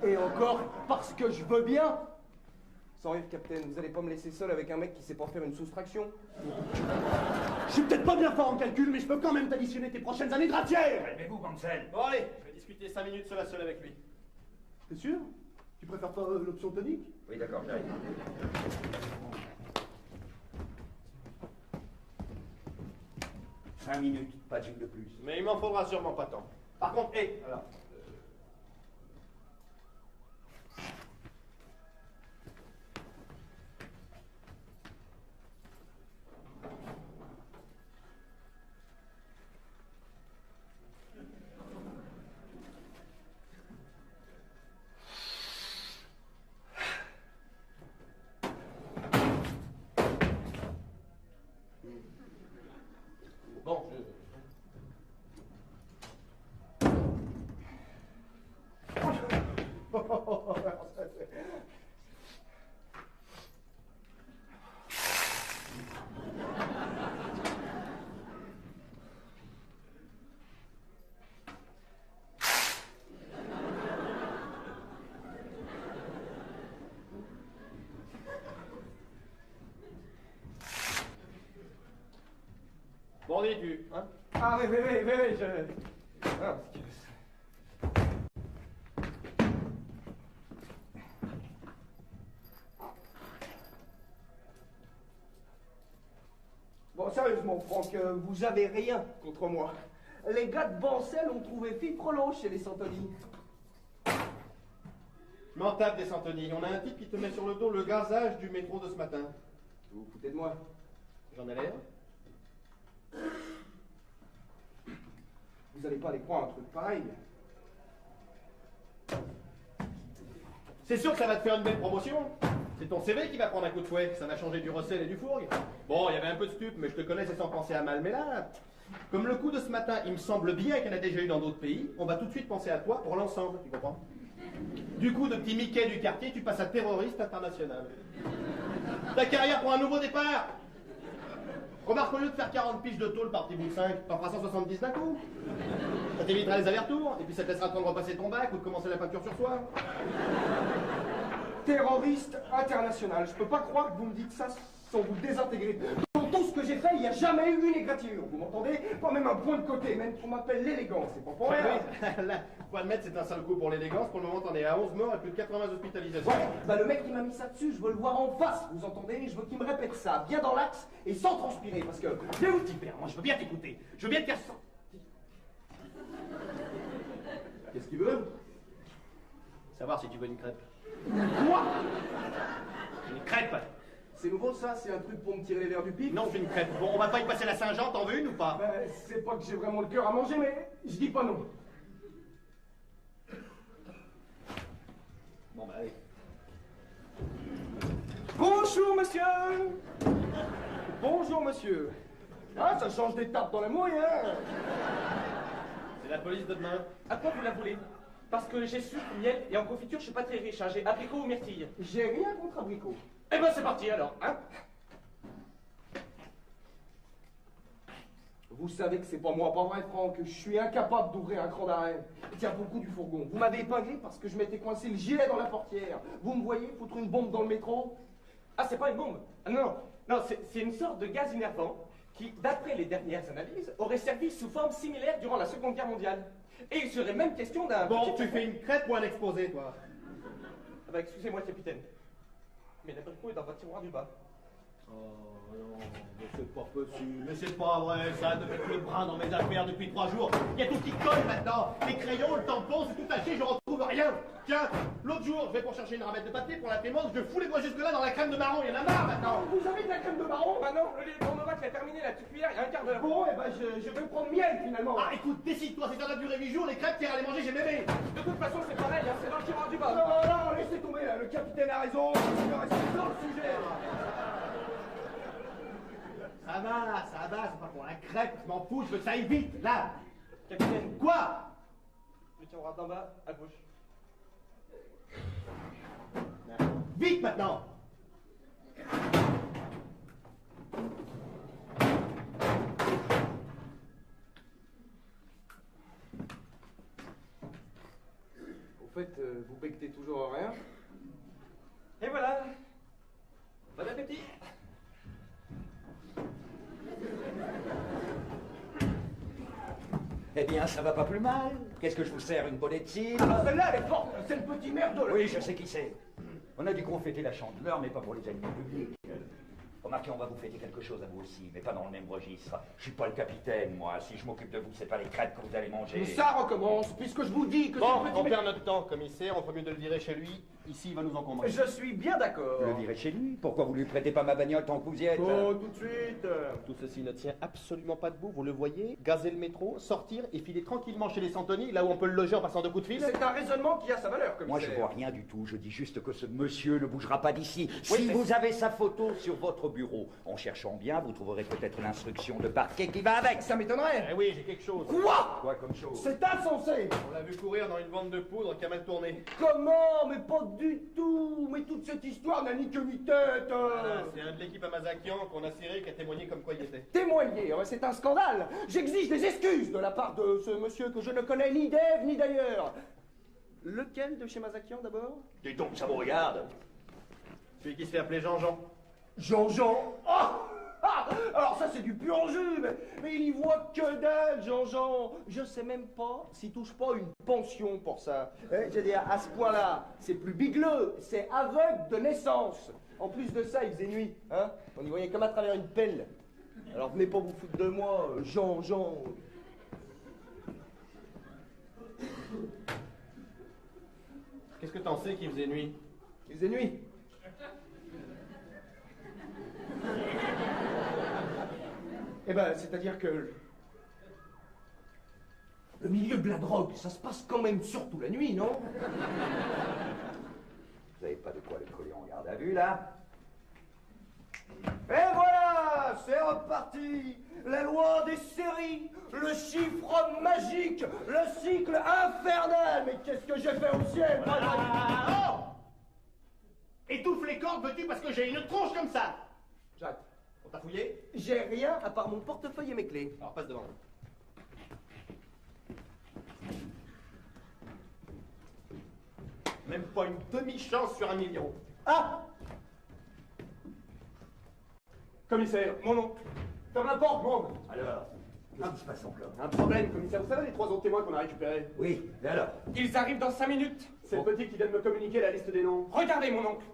Et encore parce que je veux bien. Sans rire, capitaine, vous allez pas me laisser seul avec un mec qui sait pas faire une soustraction? Je suis peut-être pas bien fort en calcul, mais je peux quand même t'additionner tes prochaines années de ratière. Calmez-vous, Mansell. Bon allez, je vais discuter 5 minutes seul à seul avec lui. T'es sûr? Tu préfères pas l'option tonique? Oui, d'accord, j'arrive. Cinq minutes, pas d'une de plus. Mais il m'en faudra sûrement pas tant. Par contre, hé, alors... grandi, tu. Hein? Ah oui, je... Ah, Bon, sérieusement, Franck, vous avez rien contre moi. Les gars de Bancel ont trouvé Fiprolo chez les Santoni. Je m'en tape des Santoni. On a un type qui te met sur le dos le gazage du métro de ce matin. Vous vous foutez de moi? J'en ai l'air. Vous allez pas aller croire un truc pareil. C'est sûr que ça va te faire une belle promotion. C'est ton CV qui va prendre un coup de fouet. Ça va changer du recel et du fourgue. Bon, il y avait un peu de stup, mais je te connais, c'est sans penser à mal. Mais là, comme le coup de ce matin, il me semble bien qu'il y en a déjà eu dans d'autres pays, on va tout de suite penser à toi pour l'ensemble, tu comprends? Du coup, de petit Mickey du quartier, tu passes à terroriste international. Ta carrière pour un nouveau départ. Remarque, au lieu de faire 40 piges de tôle par petit bout de 5, t'en feras 170 d'un coup. Ça t'évitera les allers-retours, et puis ça te laissera le temps de repasser ton bac ou de commencer la peinture sur soi. Terroriste international. Je peux pas croire que vous me dites ça sans vous désintégrer. Dans tout ce que j'ai fait, il n'y a jamais eu une égratignure. Vous m'entendez? Pas même un point de côté, même qu'on m'appelle l'élégance. C'est pas pour rien. Oui, là, faut admettre, c'est un sale coup pour l'élégance. Pour le moment, t'en es à 11 morts et plus de 80 hospitalisations. Ouais, bah le mec qui m'a mis ça dessus, je veux le voir en face, vous entendez? Je veux qu'il me répète ça, bien dans l'axe et sans transpirer, parce que... Viens où t'y faire, moi je veux bien t'écouter. Je veux bien te faire ça. Qu'est-ce qu'il veut? Savoir si tu veux une crêpe. Quoi? Une crêpe? C'est nouveau ça? C'est un truc pour me tirer les verres du pif? Non, c'est une crêpe. Bon, on va pas y passer la Saint-Jean, t'en veux une ou pas? Bah, c'est pas que j'ai vraiment le cœur à manger, mais je dis pas non. Bon, bah allez. Bonjour, monsieur! Bonjour, monsieur! Ah, ça change d'étape dans la mouille, hein? C'est la police de demain. À quoi vous la voulez? Parce que j'ai sucre, miel et en confiture, je suis pas très riche, hein. J'ai abricot ou myrtille. J'ai rien contre abricot. Eh ben c'est parti alors, hein? Vous savez que c'est pas moi, pas vrai, Franck, que je suis incapable d'ouvrir un cran d'arrêt. Tiens, pour le coup du fourgon, vous m'avez épinglé parce que je m'étais coincé le gilet dans la portière. Vous me voyez foutre une bombe dans le métro? Ah, c'est pas une bombe. Ah, non, c'est une sorte de gaz innervant qui, d'après les dernières analyses, aurait servi sous forme similaire durant la Seconde Guerre mondiale. Et il serait même question d'un... Bon, tu fais une crêpe ou un exposé, toi? Ah bah, excusez-moi, capitaine. Mais l'abricot est dans votre tiroir du bas. Oh non, mais c'est pas possible, mais c'est pas vrai, ça, de mettre le bras dans mes affaires depuis 3 jours. Il y a tout qui colle maintenant, les crayons, le tampon, c'est tout taché, je retrouve rien. Tiens, l'autre jour, je vais pour chercher une ramette de papier pour l'imprimante, je fous les doigts jusque-là dans la crème de marron, il y en a marre maintenant. Vous avez de la crème de marron? Bah non, le lait de Bournovac l'a terminé, la petite cuillère, il y a un quart d'heure. Bon, eh ben je vais prendre miel finalement. Ah écoute, décide-toi, si ça a duré 8 jours, les crêpes, t'iras les manger, j'ai bébé. De toute façon, c'est pareil, hein, c'est dans le tiroir du bas. Non, laissez tomber, là. Le capitaine a raison, je vais rester dans le sujet. Ça va, c'est pas pour la crêpe, je m'en fous, je veux que ça aille vite, là. Capitaine, Quoi? le tiroir d'en bas, à gauche. Vite maintenant. Au fait, vous becquetez toujours rien? Et voilà. Bon appétit. Eh bien, ça va pas plus mal. Qu'est-ce que je vous sers, une bonnette de cidre? Ah, celle-là, elle est forte, c'est le petit merdeux. Oui, je sais qui c'est. On a dû confêter la Chandeleur, mais pas pour les animaux publics. Remarquez, on va vous fêter quelque chose à vous aussi, mais pas dans le même registre. Je suis pas le capitaine, moi. Si je m'occupe de vous, c'est pas les crêpes que vous allez manger. Mais ça recommence, puisque je vous dis que Bon, c'est le on petit perd notre temps, commissaire, on ferait mieux de le virer chez lui. Ici, il va nous encombrer. Je suis bien d'accord. Le virer chez lui? Pourquoi vous lui prêtez pas ma bagnole tant que vous y êtes? Oh, tout de suite. Tout ceci ne tient absolument pas debout, vous le voyez, gazer le métro, sortir et filer tranquillement chez les Santoni, là où on peut le loger en passant 2 coups de fil. C'est un raisonnement qui a sa valeur, commissaire. Moi, je vois rien du tout. Je dis juste que ce monsieur ne bougera pas d'ici. Oui, Si mais- vous avez sa photo sur votre bureau, en cherchant bien, vous trouverez peut-être l'instruction de parquet qui va avec. Ça m'étonnerait. Eh oui, j'ai quelque chose. Quoi? Quoi comme chose? C'est insensé. On l'a vu courir dans une vente de poudre qui a mal tourné. Comment? Mais pas du tout. Mais toute cette histoire n'a ni queue ni tête. Ah, c'est un de l'équipe Amazakian qu'on a serré qui a témoigné comme quoi il était. Témoigner, hein, c'est un scandale. J'exige des excuses de la part de ce monsieur que je ne connais ni d'Ève ni d'ailleurs. Lequel de chez Mazakian d'abord? Dis donc, ça vous regarde. Celui qui se fait appeler Jean-Jean. Jean-Jean. Ah, Alors ça c'est du pur jus, mais il y voit que dalle, Jean-Jean. Je sais même pas s'il touche pas une pension pour ça. Je veux dire, à ce point-là, c'est plus bigleux, c'est aveugle de naissance. En plus de ça, il faisait nuit, hein. On y voyait comme à travers une pelle. Alors venez pas vous foutre de moi, Jean-Jean. Qu'est-ce que t'en sais qu'il faisait nuit? Il faisait nuit. Eh ben, c'est-à-dire que le milieu de la drogue, ça se passe quand même surtout la nuit, non? Vous n'avez pas de quoi le coller en garde à vue, là? Et voilà, c'est reparti. La loi des séries, le chiffre magique, le cycle infernal. Mais qu'est-ce que j'ai fait au ciel? Oh! Étouffe les cordes, veux-tu, parce que j'ai une tronche comme ça. Jacques, On t'a fouillé? j'ai rien à part mon portefeuille et mes clés. Alors passe devant. Même pas une demi-chance sur 1 million. Ah! Commissaire, mon nom. Ferme la porte, monde. Alors, qu'est-ce qui se passe encore? Un problème, commissaire. Vous savez les 3 autres témoins qu'on a récupérés? Oui, et alors? Ils arrivent dans 5 minutes. C'est le petit qui vient de me communiquer la liste des noms. Regardez, mon oncle.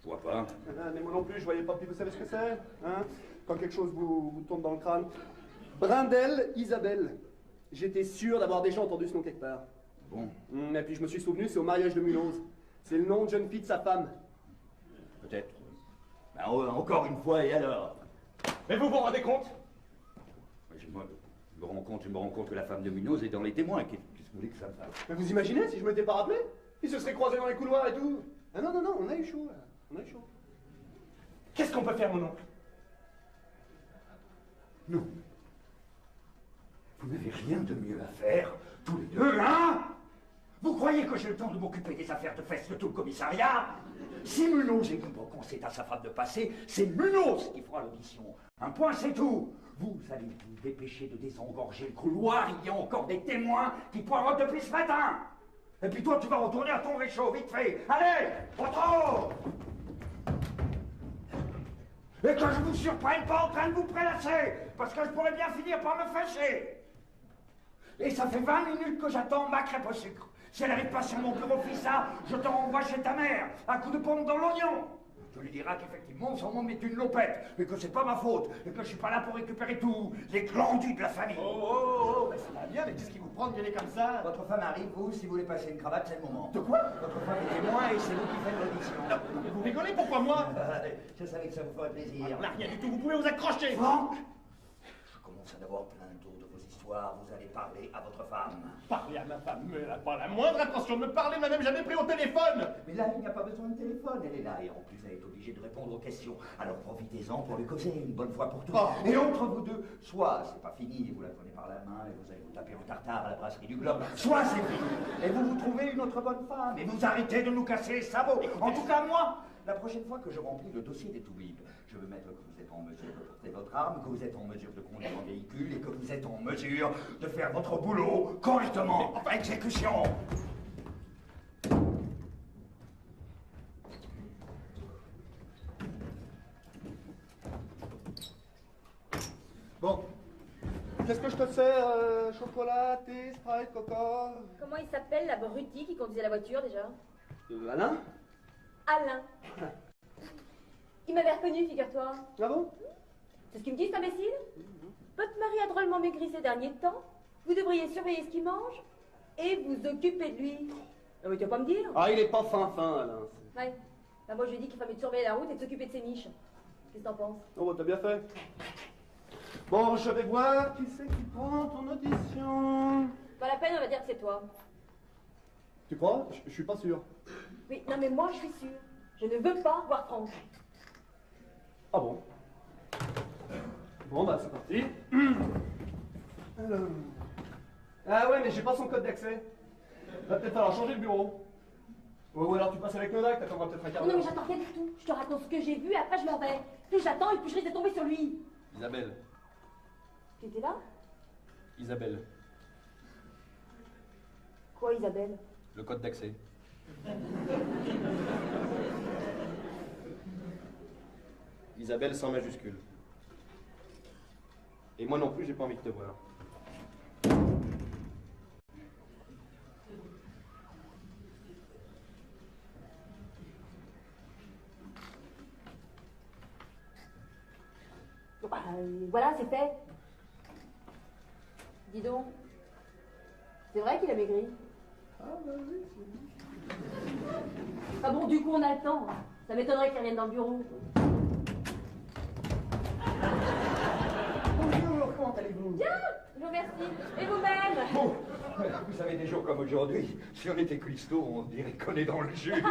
Je vois pas. Ah, mais moi non plus, je voyais pas. Puis vous savez ce que c'est, hein? Quand quelque chose vous tourne dans le crâne. Brindel Isabelle. J'étais sûr d'avoir déjà entendu ce nom quelque part. Bon, Et puis je me suis souvenu, c'est au mariage de Munoz. C'est le nom de jeune fille de sa femme. peut-être. Ben, encore une fois, et alors? Mais vous vous rendez compte? Je me rends compte que la femme de Munoz est dans les témoins. Qu'est-ce que vous voulez que ça me fasse? Mais vous imaginez si je m'étais pas rappelé? Ils se seraient croisés dans les couloirs et tout. Ah non, non, non, on a eu chaud là. On a eu chaud. Qu'est-ce qu'on peut faire, mon oncle? Non. Vous n'avez rien de mieux à faire, tous les deux, hein? Vous croyez que j'ai le temps de m'occuper des affaires de fesses de tout le commissariat? Si Munoz est libre qu'on sait à sa femme de passer, c'est Munoz qui fera l'audition. Un point, c'est tout. Vous allez vous dépêcher de désengorger le couloir, il y a encore des témoins qui poireautent depuis ce matin. Et puis toi, tu vas retourner à ton réchaud, vite fait. Allez, retourne! Et que je vous surprenne pas en train de vous prélasser, parce que je pourrais bien finir par me fâcher. Et ça fait 20 minutes que j'attends ma crêpe au sucre. Si elle n'arrive pas sur mon bureau fissa, je te renvoie chez ta mère, un coup de pompe dans l'oignon. Tu lui diras qu'effectivement, son monde est une lopette, mais que c'est pas ma faute, et que je suis pas là pour récupérer tous les glandus de la famille. Mais ça va bien, mais qu'est-ce qui vous prend de gueuler comme ça? Votre femme arrive, vous, si vous voulez passer une cravate, c'est le moment. De quoi? Votre femme est témoin et c'est vous qui faites l'audition. Mais vous rigolez, pourquoi moi? Je savais que ça vous ferait plaisir. On n'a rien du tout, vous pouvez vous accrocher. Franck, je commence à en avoir plein le dos de vos histoires, vous allez parler à votre femme. Parlez à ma femme, mais elle n'a pas la moindre intention de me parler, elle m'a même jamais pris au téléphone. Mais là, il n'y a pas besoin de téléphone, elle est là, et en plus, elle est obligée de répondre aux questions. Alors profitez-en pour lui causer une bonne fois pour toutes. Oh. Et entre vous deux, soit c'est pas fini, et vous la prenez par la main, et vous allez vous taper en tartare à la brasserie du Globe, soit c'est fini, et vous vous trouvez une autre bonne femme, et vous arrêtez de nous casser les sabots. En tout cas, moi, la prochaine fois que je remplis le dossier des Toubibs, je veux mettre que vous êtes en mesure de porter votre arme, que vous êtes en mesure de conduire un véhicule, et que vous êtes en mesure de faire votre boulot correctement. Exécution. Bon. Qu'est-ce que je te sers? Chocolat, thé, Sprite, coca? Comment il s'appelle l'abruti qui conduisait la voiture déjà? Alain? Alain. Il m'avait reconnu, figure-toi. Ah bon? C'est ce qu'il me dit, cet imbécile? Votre mari a drôlement maigri ces derniers temps. Vous devriez surveiller ce qu'il mange et vous occuper de lui. Non mais tu vas pas me dire? Ah, il est pas fin, Alain. Ouais. Bah, moi je lui ai dit qu'il fallait de surveiller la route et de s'occuper de ses niches. Qu'est-ce que t'en penses? Oh, bah, t'as bien fait. Bon, je vais voir qui c'est qui prend ton audition. Pas la peine, on va dire que c'est toi. Tu crois? Je suis pas sûr. Oui, non mais moi je suis sûre. Je ne veux pas voir Franck. Ah bon? Bon, bah, c'est parti. Alors... Ah ouais, mais j'ai pas son code d'accès. Va peut-être falloir changer le bureau. Ou alors tu passes avec Nodak, t'attendras peut-être un quart Non d'heure. mais j'attends rien du tout. Je te raconte ce que j'ai vu et après je m'en vais. Plus j'attends et plus je risque de tomber sur lui. Isabelle. Tu étais là? Isabelle. Quoi, Isabelle? Le code d'accès. Isabelle sans majuscule. Et moi non plus, j'ai pas envie de te voir. Bon, bah, voilà, c'est fait. Dis donc, c'est vrai qu'il a maigri? Ah bah oui, c'est... Ah bon, du coup, on a le temps. Ça m'étonnerait qu'il revienne dans le bureau. Bonjour, comment allez-vous? Bien, je vous remercie. Et vous-même? Bon, vous savez, des jours comme aujourd'hui, si on était cuistot, on dirait qu'on est dans le jus. Vous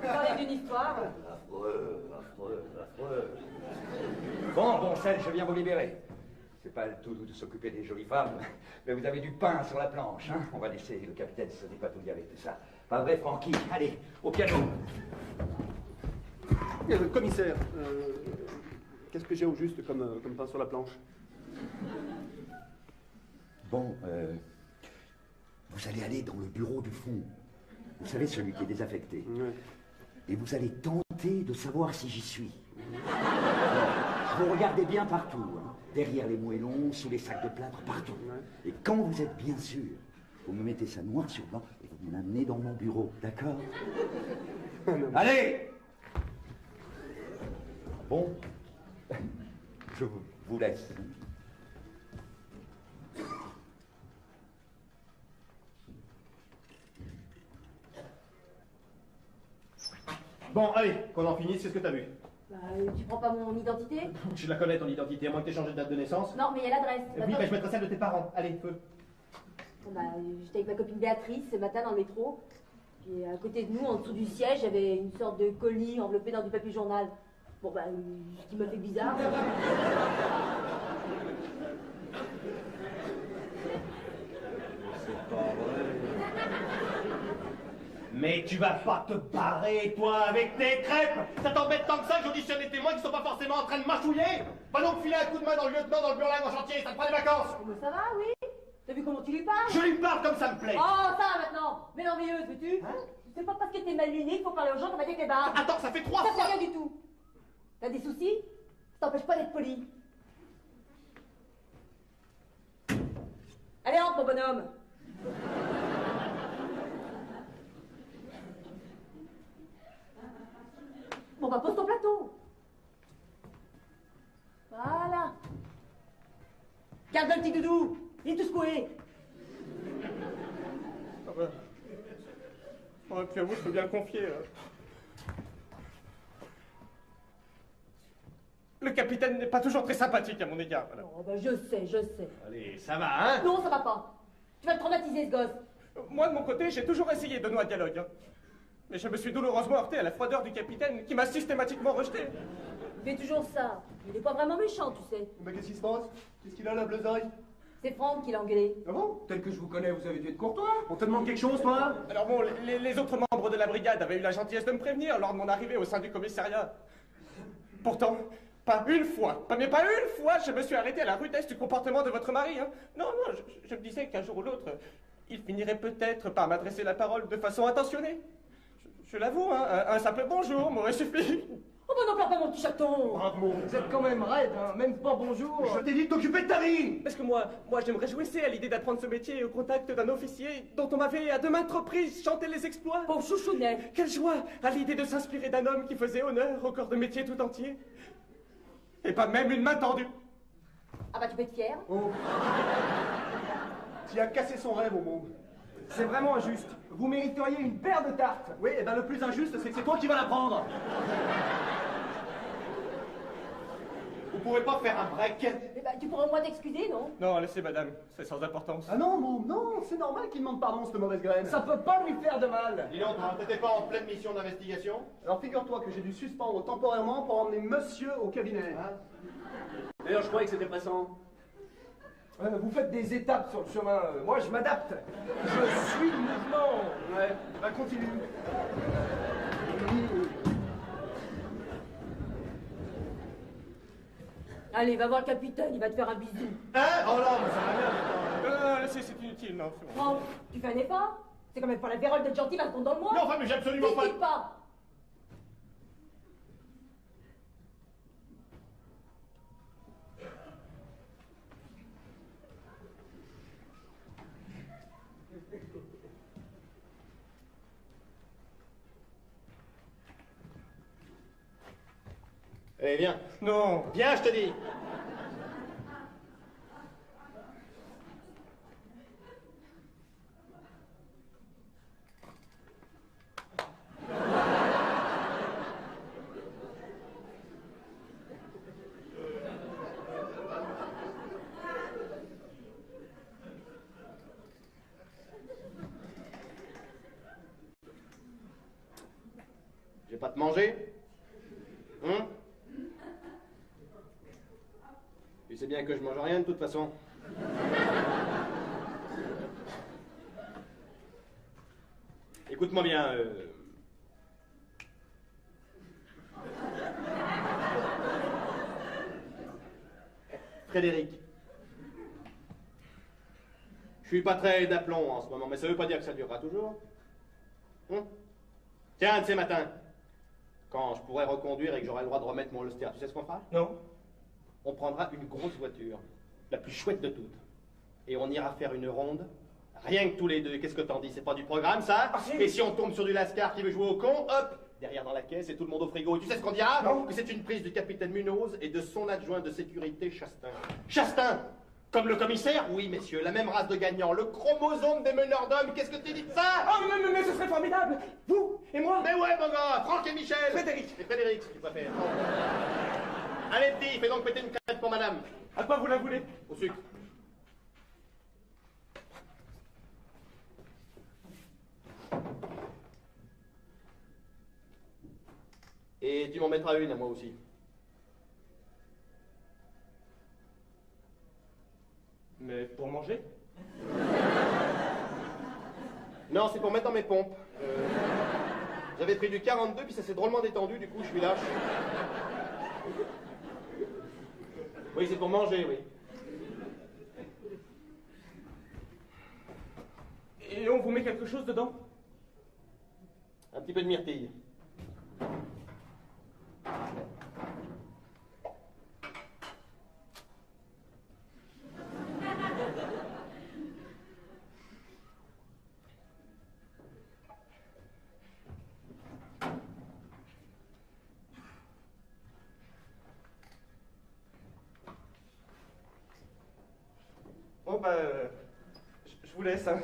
parlez d'une histoire? Affreux, affreux, affreux. Bon, celle, je viens vous libérer. C'est pas le tout de s'occuper des jolies femmes, mais vous avez du pain sur la planche, hein. On va laisser le capitaine se dépatouiller avec tout ça. Pas vrai, Francky? Allez, au piano. Commissaire, qu'est-ce que j'ai au juste comme pain sur la planche? Bon, vous allez aller dans le bureau du fond. Vous savez, celui qui est désaffecté. Ouais. Et vous allez tenter de savoir si j'y suis. Alors, vous regardez bien partout, hein. Derrière les moellons, sous les sacs de plâtre, partout. Ouais. Et quand vous êtes bien sûr, vous me mettez ça noir sur blanc et vous me l'amenez dans mon bureau, d'accord? Allez! Bon, je vous laisse. Bon, allez, qu'on en finisse, c'est ce que t'as vu. Bah, tu prends pas mon identité? Je la connais, ton identité, à moins que t'aies changé de date de naissance. Non, mais il y a l'adresse. Oui, bah je mettrai celle de tes parents. Allez, feu. Bon, bah, j'étais avec ma copine Béatrice ce matin dans le métro. Puis à côté de nous, en dessous du siège, il y avait une sorte de colis enveloppé dans du papier journal. Bon, bah, ce qui m'a fait bizarre. C'est pas vrai. Mais tu vas pas te barrer, toi, avec tes crêpes! Ça t'embête tant que ça que j'auditionne des témoins qui sont pas forcément en train de marchouiller? Va donc filer un coup de main dans le lieutenant, dans le burlingue en chantier, ça te prend des vacances! Mais ça va, oui? T'as vu comment tu lui parles? Je lui parle comme ça me plaît! Oh, ça va maintenant! Merveilleuse, veux-tu? Hein? C'est pas parce que t'es mal luné qu'il faut parler aux gens comme avec les barres. Attends, ça fait 3 Ça fois! fait rien du tout. T'as des soucis? Ça t'empêche pas d'être poli. Allez, entre, mon bonhomme. Bon, bah, pose ton plateau. Voilà. Garde le petit doudou. Il est tout secoué. Ah bah. Ouais, puis à vous, je peux bien le confier. Le capitaine n'est pas toujours très sympathique à mon égard. Voilà. Oh, bah, je sais, je sais. Allez, ça va, hein? Non, ça va pas. Tu vas le traumatiser, ce gosse. Moi, de mon côté, j'ai toujours essayé de nouer un dialogue. Hein. Mais je me suis douloureusement heurté à la froideur du capitaine qui m'a systématiquement rejeté. Il fait toujours ça. Il est pas vraiment méchant, tu sais. Mais qu'est-ce qui se passe? Qu'est-ce qu'il a, la bleusaille? C'est Franck qui l'a engueulé. Ah bon? Tel que je vous connais, vous avez dû être courtois. On te demande quelque chose, toi? Alors bon, les autres membres de la brigade avaient eu la gentillesse de me prévenir lors de mon arrivée au sein du commissariat. Pourtant, pas une fois, mais pas une fois, je me suis arrêté à la rudesse du comportement de votre mari. Hein. Non, je me disais qu'un jour ou l'autre, il finirait peut-être par m'adresser la parole de façon intentionnée. Je l'avoue, hein, un simple bonjour m'aurait suffi. Oh bah non, pleure pas mon petit chaton. Bravo. Vous êtes quand même raide, hein, même pas bonjour. Je t'ai dit de t'occuper de ta vie! Parce que moi, je me réjouissais à l'idée d'apprendre ce métier au contact d'un officier dont on m'avait à de maintes reprises chanté les exploits. Pauvre chouchounet. Quelle joie à l'idée de s'inspirer d'un homme qui faisait honneur au corps de métier tout entier. Et pas même une main tendue. Ah bah tu peux être fier. Oh. Tu as cassé son rêve au monde. C'est vraiment injuste. Vous mériteriez une paire de tartes. Oui, et ben le plus injuste, c'est que c'est toi qui vas la prendre. Vous pouvez pas faire un break? Eh bah tu pourrais au moins t'excuser, non? Non, laissez madame, c'est sans importance. Ah non, Môme, non, c'est normal qu'il demande pardon, cette mauvaise graine. Ça peut pas lui faire de mal. Dis donc, t'étais pas en pleine mission d'investigation? Alors figure-toi que j'ai dû suspendre temporairement pour emmener monsieur au cabinet. Hein? D'ailleurs, je croyais que c'était pressant. Vous faites des étapes sur le chemin. Moi, je m'adapte. Je suis le mouvement. Ouais, bah continue. Allez, va voir le capitaine, il va te faire un bisou. Hein? Oh non, mais ça va bien. C'est inutile, non. c'est bon. Franck, tu fais un effort? C'est quand même pas la vérole d'être gentil 20 secondes dans le mois. Non, enfin, mais j'ai absolument pas... T'hésites pas. Allez, viens. Non. Viens, je te dis. Je vais pas te manger. Hein? Tu sais bien que je mange rien de toute façon. Écoute-moi bien. Frédéric. Je suis pas très d'aplomb en ce moment, mais ça veut pas dire que ça durera toujours. Hein? Tiens, un de ces matins, quand je pourrai reconduire et que j'aurai le droit de remettre mon Ulster, tu sais ce qu'on fera? Non. On prendra une grosse voiture, la plus chouette de toutes, et on ira faire une ronde, rien que tous les deux. Qu'est-ce que t'en dis? C'est pas du programme, ça? Ah, si. Et si on tombe sur du Lascar qui veut jouer au con, hop, derrière dans la caisse et tout le monde au frigo. Et tu sais ce qu'on dira? Non. Que c'est une prise du capitaine Munoz et de son adjoint de sécurité, Chastain. Chastain! Comme le commissaire? Oui, messieurs, la même race de gagnants, le chromosome des meneurs d'hommes. Qu'est-ce que tu dis de ça? Oh, mais ce serait formidable. Vous et moi. Mais ouais, mon gars, Franck et Michel. Frédéric. Et Frédéric, si tu préfères. Allez, petit, fais donc péter une crête pour madame. À quoi vous la voulez? Au sucre. Et tu m'en mettras une à moi aussi. Mais pour manger? Non, c'est pour mettre dans mes pompes. J'avais pris du 42, puis ça s'est drôlement détendu, du coup je suis lâche. Oui, c'est pour manger, oui. Et on vous met quelque chose dedans? Un petit peu de myrtille. Bon, bah, je vous laisse, hein.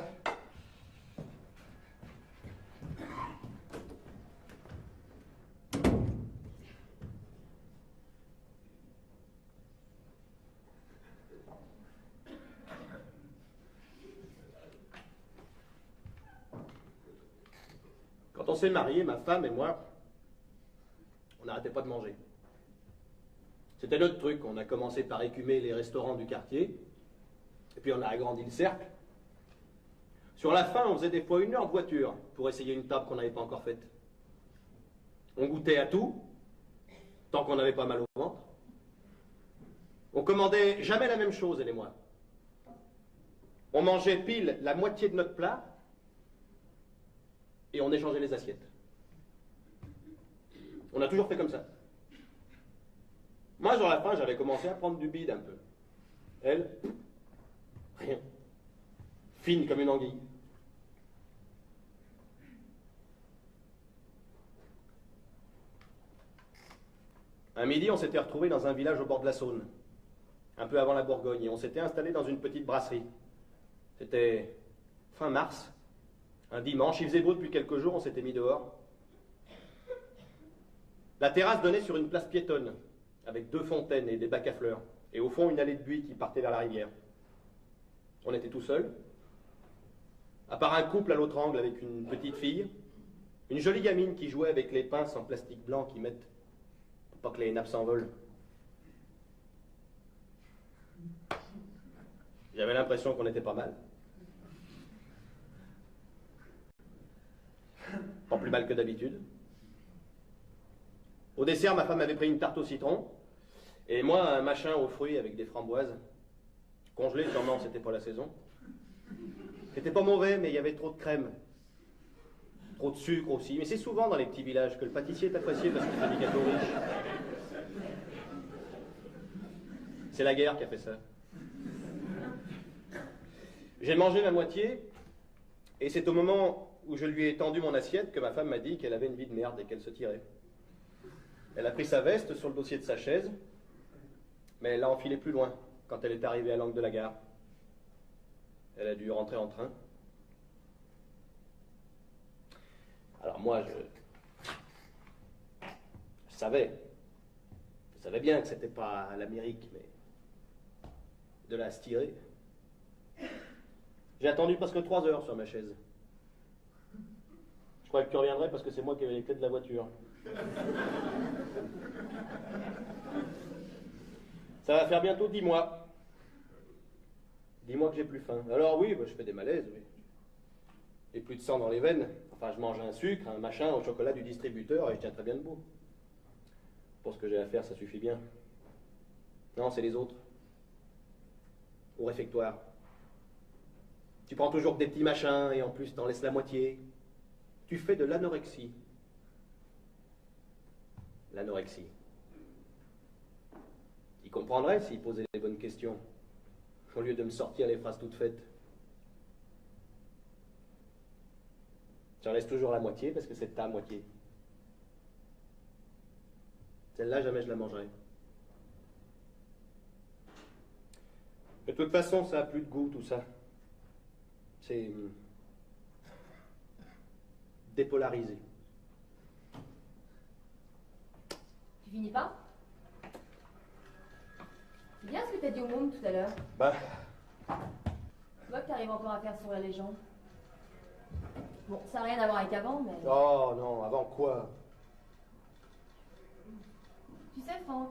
Quand on s'est mariés, ma femme et moi, on n'arrêtait pas de manger. C'était notre truc. On a commencé par écumer les restaurants du quartier, et puis on a agrandi le cercle. Sur la fin, on faisait des fois 1 heure de voiture pour essayer une table qu'on n'avait pas encore faite. On goûtait à tout, tant qu'on n'avait pas mal au ventre. On commandait jamais la même chose, elle et moi. On mangeait pile la moitié de notre plat, et on échangeait les assiettes. On a toujours fait comme ça. Moi, sur la fin, j'avais commencé à prendre du bide un peu. Elle, rien. Fine comme une anguille. Un midi, on s'était retrouvés dans un village au bord de la Saône, un peu avant la Bourgogne, et on s'était installé dans une petite brasserie. C'était fin mars, un dimanche, il faisait beau depuis quelques jours, on s'était mis dehors. La terrasse donnait sur une place piétonne, avec 2 fontaines et des bacs à fleurs, et au fond une allée de buis qui partait vers la rivière. On était tout seuls, à part un couple à l'autre angle avec une petite fille, une jolie gamine qui jouait avec les pinces en plastique blanc qui mettent pour pas que les nappes s'envolent. J'avais l'impression qu'on était pas mal. Pas plus mal que d'habitude. Au dessert, ma femme avait pris une tarte au citron, et moi, un machin aux fruits avec des framboises. Congelées, non, c'était pas la saison. C'était pas mauvais, mais il y avait trop de crème. Trop de sucre aussi, mais c'est souvent dans les petits villages que le pâtissier est apprécié parce qu'il fait des gâteaux riches. C'est la guerre qui a fait ça. J'ai mangé ma moitié, et c'est au moment où je lui ai tendu mon assiette que ma femme m'a dit qu'elle avait une vie de merde et qu'elle se tirait. Elle a pris sa veste sur le dossier de sa chaise, mais elle l'a enfilée plus loin quand elle est arrivée à l'angle de la gare. Elle a dû rentrer en train. Alors moi, je savais bien que c'était pas l'Amérique, mais de là à se tirer. J'ai attendu presque 3 heures sur ma chaise. Je croyais que tu reviendrais parce que c'est moi qui avais les clés de la voiture. Ça va faire bientôt 10 mois. 10 mois que j'ai plus faim. Alors oui, bah, je fais des malaises, oui. J'ai plus de sang dans les veines. Enfin, je mange un sucre, un machin au chocolat du distributeur et je tiens très bien debout. Pour ce que j'ai à faire, ça suffit bien. Non, c'est les autres. Au réfectoire. Tu prends toujours que des petits machins et en plus t'en laisses la moitié. Tu fais de l'anorexie. L'anorexie. Il comprendrait s'il posait les bonnes questions, au lieu de me sortir les phrases toutes faites. J'en laisse toujours la moitié parce que c'est ta moitié. Celle-là, jamais je la mangerai. De toute façon, ça n'a plus de goût, tout ça. C'est dépolarisé. Tu finis pas? C'est bien ce que t'as dit au monde tout à l'heure. Bah... Tu vois que t'arrives encore à faire sourire les gens. Bon, ça n'a rien à voir avec avant, mais... Oh non, avant quoi? Tu sais, Franck,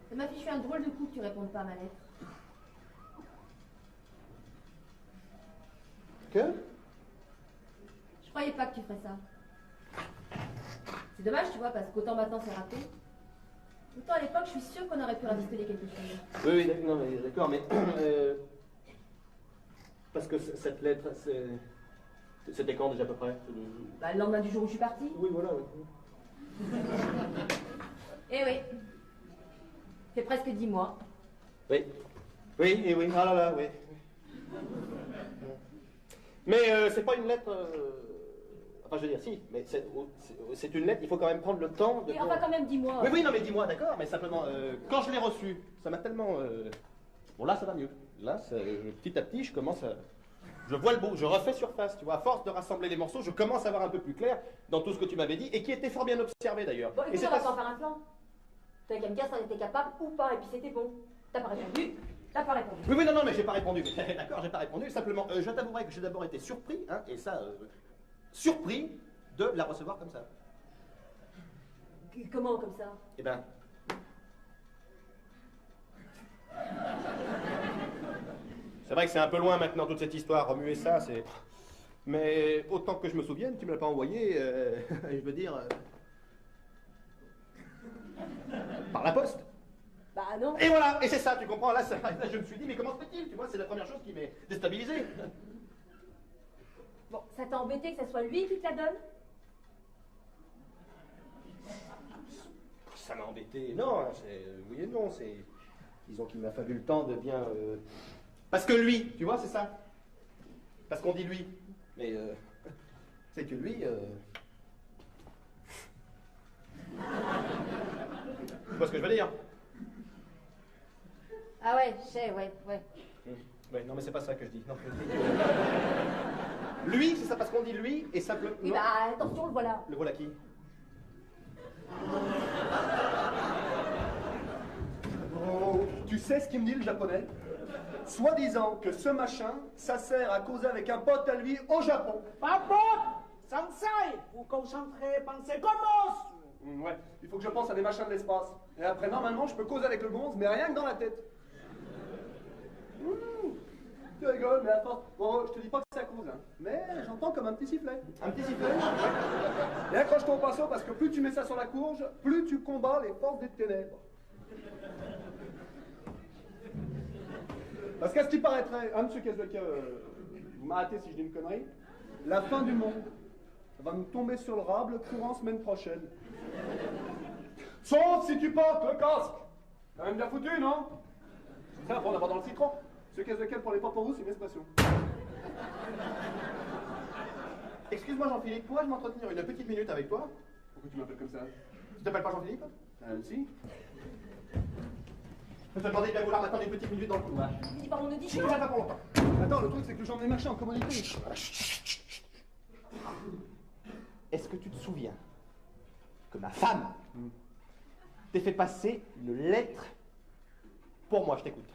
ça m'a fichu un drôle de coup que tu répondes pas à ma lettre. Que? Je croyais pas que tu ferais ça. C'est dommage, tu vois, parce qu'autant maintenant c'est raté. Autant à l'époque, je suis sûre qu'on aurait pu ravistoler quelque chose. Oui, non, mais d'accord, mais... parce que cette lettre, c'était quand déjà à peu près? Bah, le lendemain du jour où je suis partie. Oui, voilà, oui. Eh oui. C'est presque 10 mois. Oui. Oui, et oui, ah là là, oui. Mais c'est pas une lettre... Enfin, je veux dire, si, mais c'est une lettre, il faut quand même prendre le temps de... Et enfin, quand même 10 mois. Oui, oui, non, mais dis-moi, d'accord, mais simplement, quand je l'ai reçu, ça m'a tellement... Bon, là, ça va mieux. Là, petit à petit, je commence à... Je vois le bout, je refais surface, tu vois, à force de rassembler les morceaux, je commence à voir un peu plus clair dans tout ce que tu m'avais dit, et qui était fort bien observé, d'ailleurs. Bon, écoute, on va pas en faire un plan. T'avais qu'à me dire si t'en étais capable ou pas, et puis c'était bon. T'as pas répondu, t'as pas répondu. Oui, oui, non, mais j'ai pas répondu. D'accord, j'ai pas répondu. Simplement, je t'avouerai que j'ai d'abord été surpris, hein, et ça, surpris de la recevoir comme ça. Comment comme ça? Eh ben... C'est vrai que c'est un peu loin maintenant, toute cette histoire, remuer ça, c'est... Mais autant que je me souvienne, tu me l'as pas envoyé, je veux dire... par la poste. Bah non. Et voilà, et c'est ça, tu comprends, là, là je me suis dit, mais comment se fait-il? Tu vois, c'est la première chose qui m'est déstabilisé. Bon, ça t'a embêté que ça soit lui qui te la donne? Ça m'a embêté. Non, c'est... Oui et non, c'est... Disons qu'il m'a fallu le temps de bien... Parce que lui, tu vois, c'est ça. Parce qu'on dit lui. Mais c'est que lui... Tu vois ce que je veux dire? Ah ouais, je sais, ouais. Ouais, non mais c'est pas ça que je dis. Non, je dis lui, c'est ça parce qu'on dit lui et simplement... Oui, bah attention, le voilà. Le voilà qui? Oh, tu sais ce qu'il me dit le japonais? Soi-disant que ce machin, ça sert à causer avec un pote à lui au Japon. Pas bon! Sensei, vous concentrez, pensez commence! Ouais, il faut que je pense à des machins de l'espace. Et après, normalement, je peux causer avec le gonze, mais rien que dans la tête. Tu rigoles, mais à force... Bon, je te dis pas que ça cause, hein. Mais j'entends comme un petit sifflet. Un petit sifflet? Et accroche-toi au pinceau, parce que plus tu mets ça sur la courge, plus tu combats les forces des ténèbres. Parce qu'à ce qui paraîtrait, hein, monsieur Keswelke, vous m'arrêtez si je dis une connerie, La fin du monde. Ça va nous tomber sur le rable courant semaine prochaine. Sauf si tu portes le casque. Quand même bien foutu, non? Ça, après on va dans le citron. Ce casse lequel pour les paparos, c'est une expression. Excuse-moi Jean-Philippe, pourrais-je m'entretenir une petite minute avec toi? Pourquoi tu m'appelles comme ça? Tu t'appelles pas Jean-Philippe? Si. Je peux te demander de bien vouloir m'attendre une petite minute dans le couloir. Dis pas mon audition. Je ne pas pour longtemps. Attends, le truc c'est que j'en ai marché en commodité. Est-ce que tu te souviens que ma femme t'ait fait passer une lettre pour moi? Je t'écoute.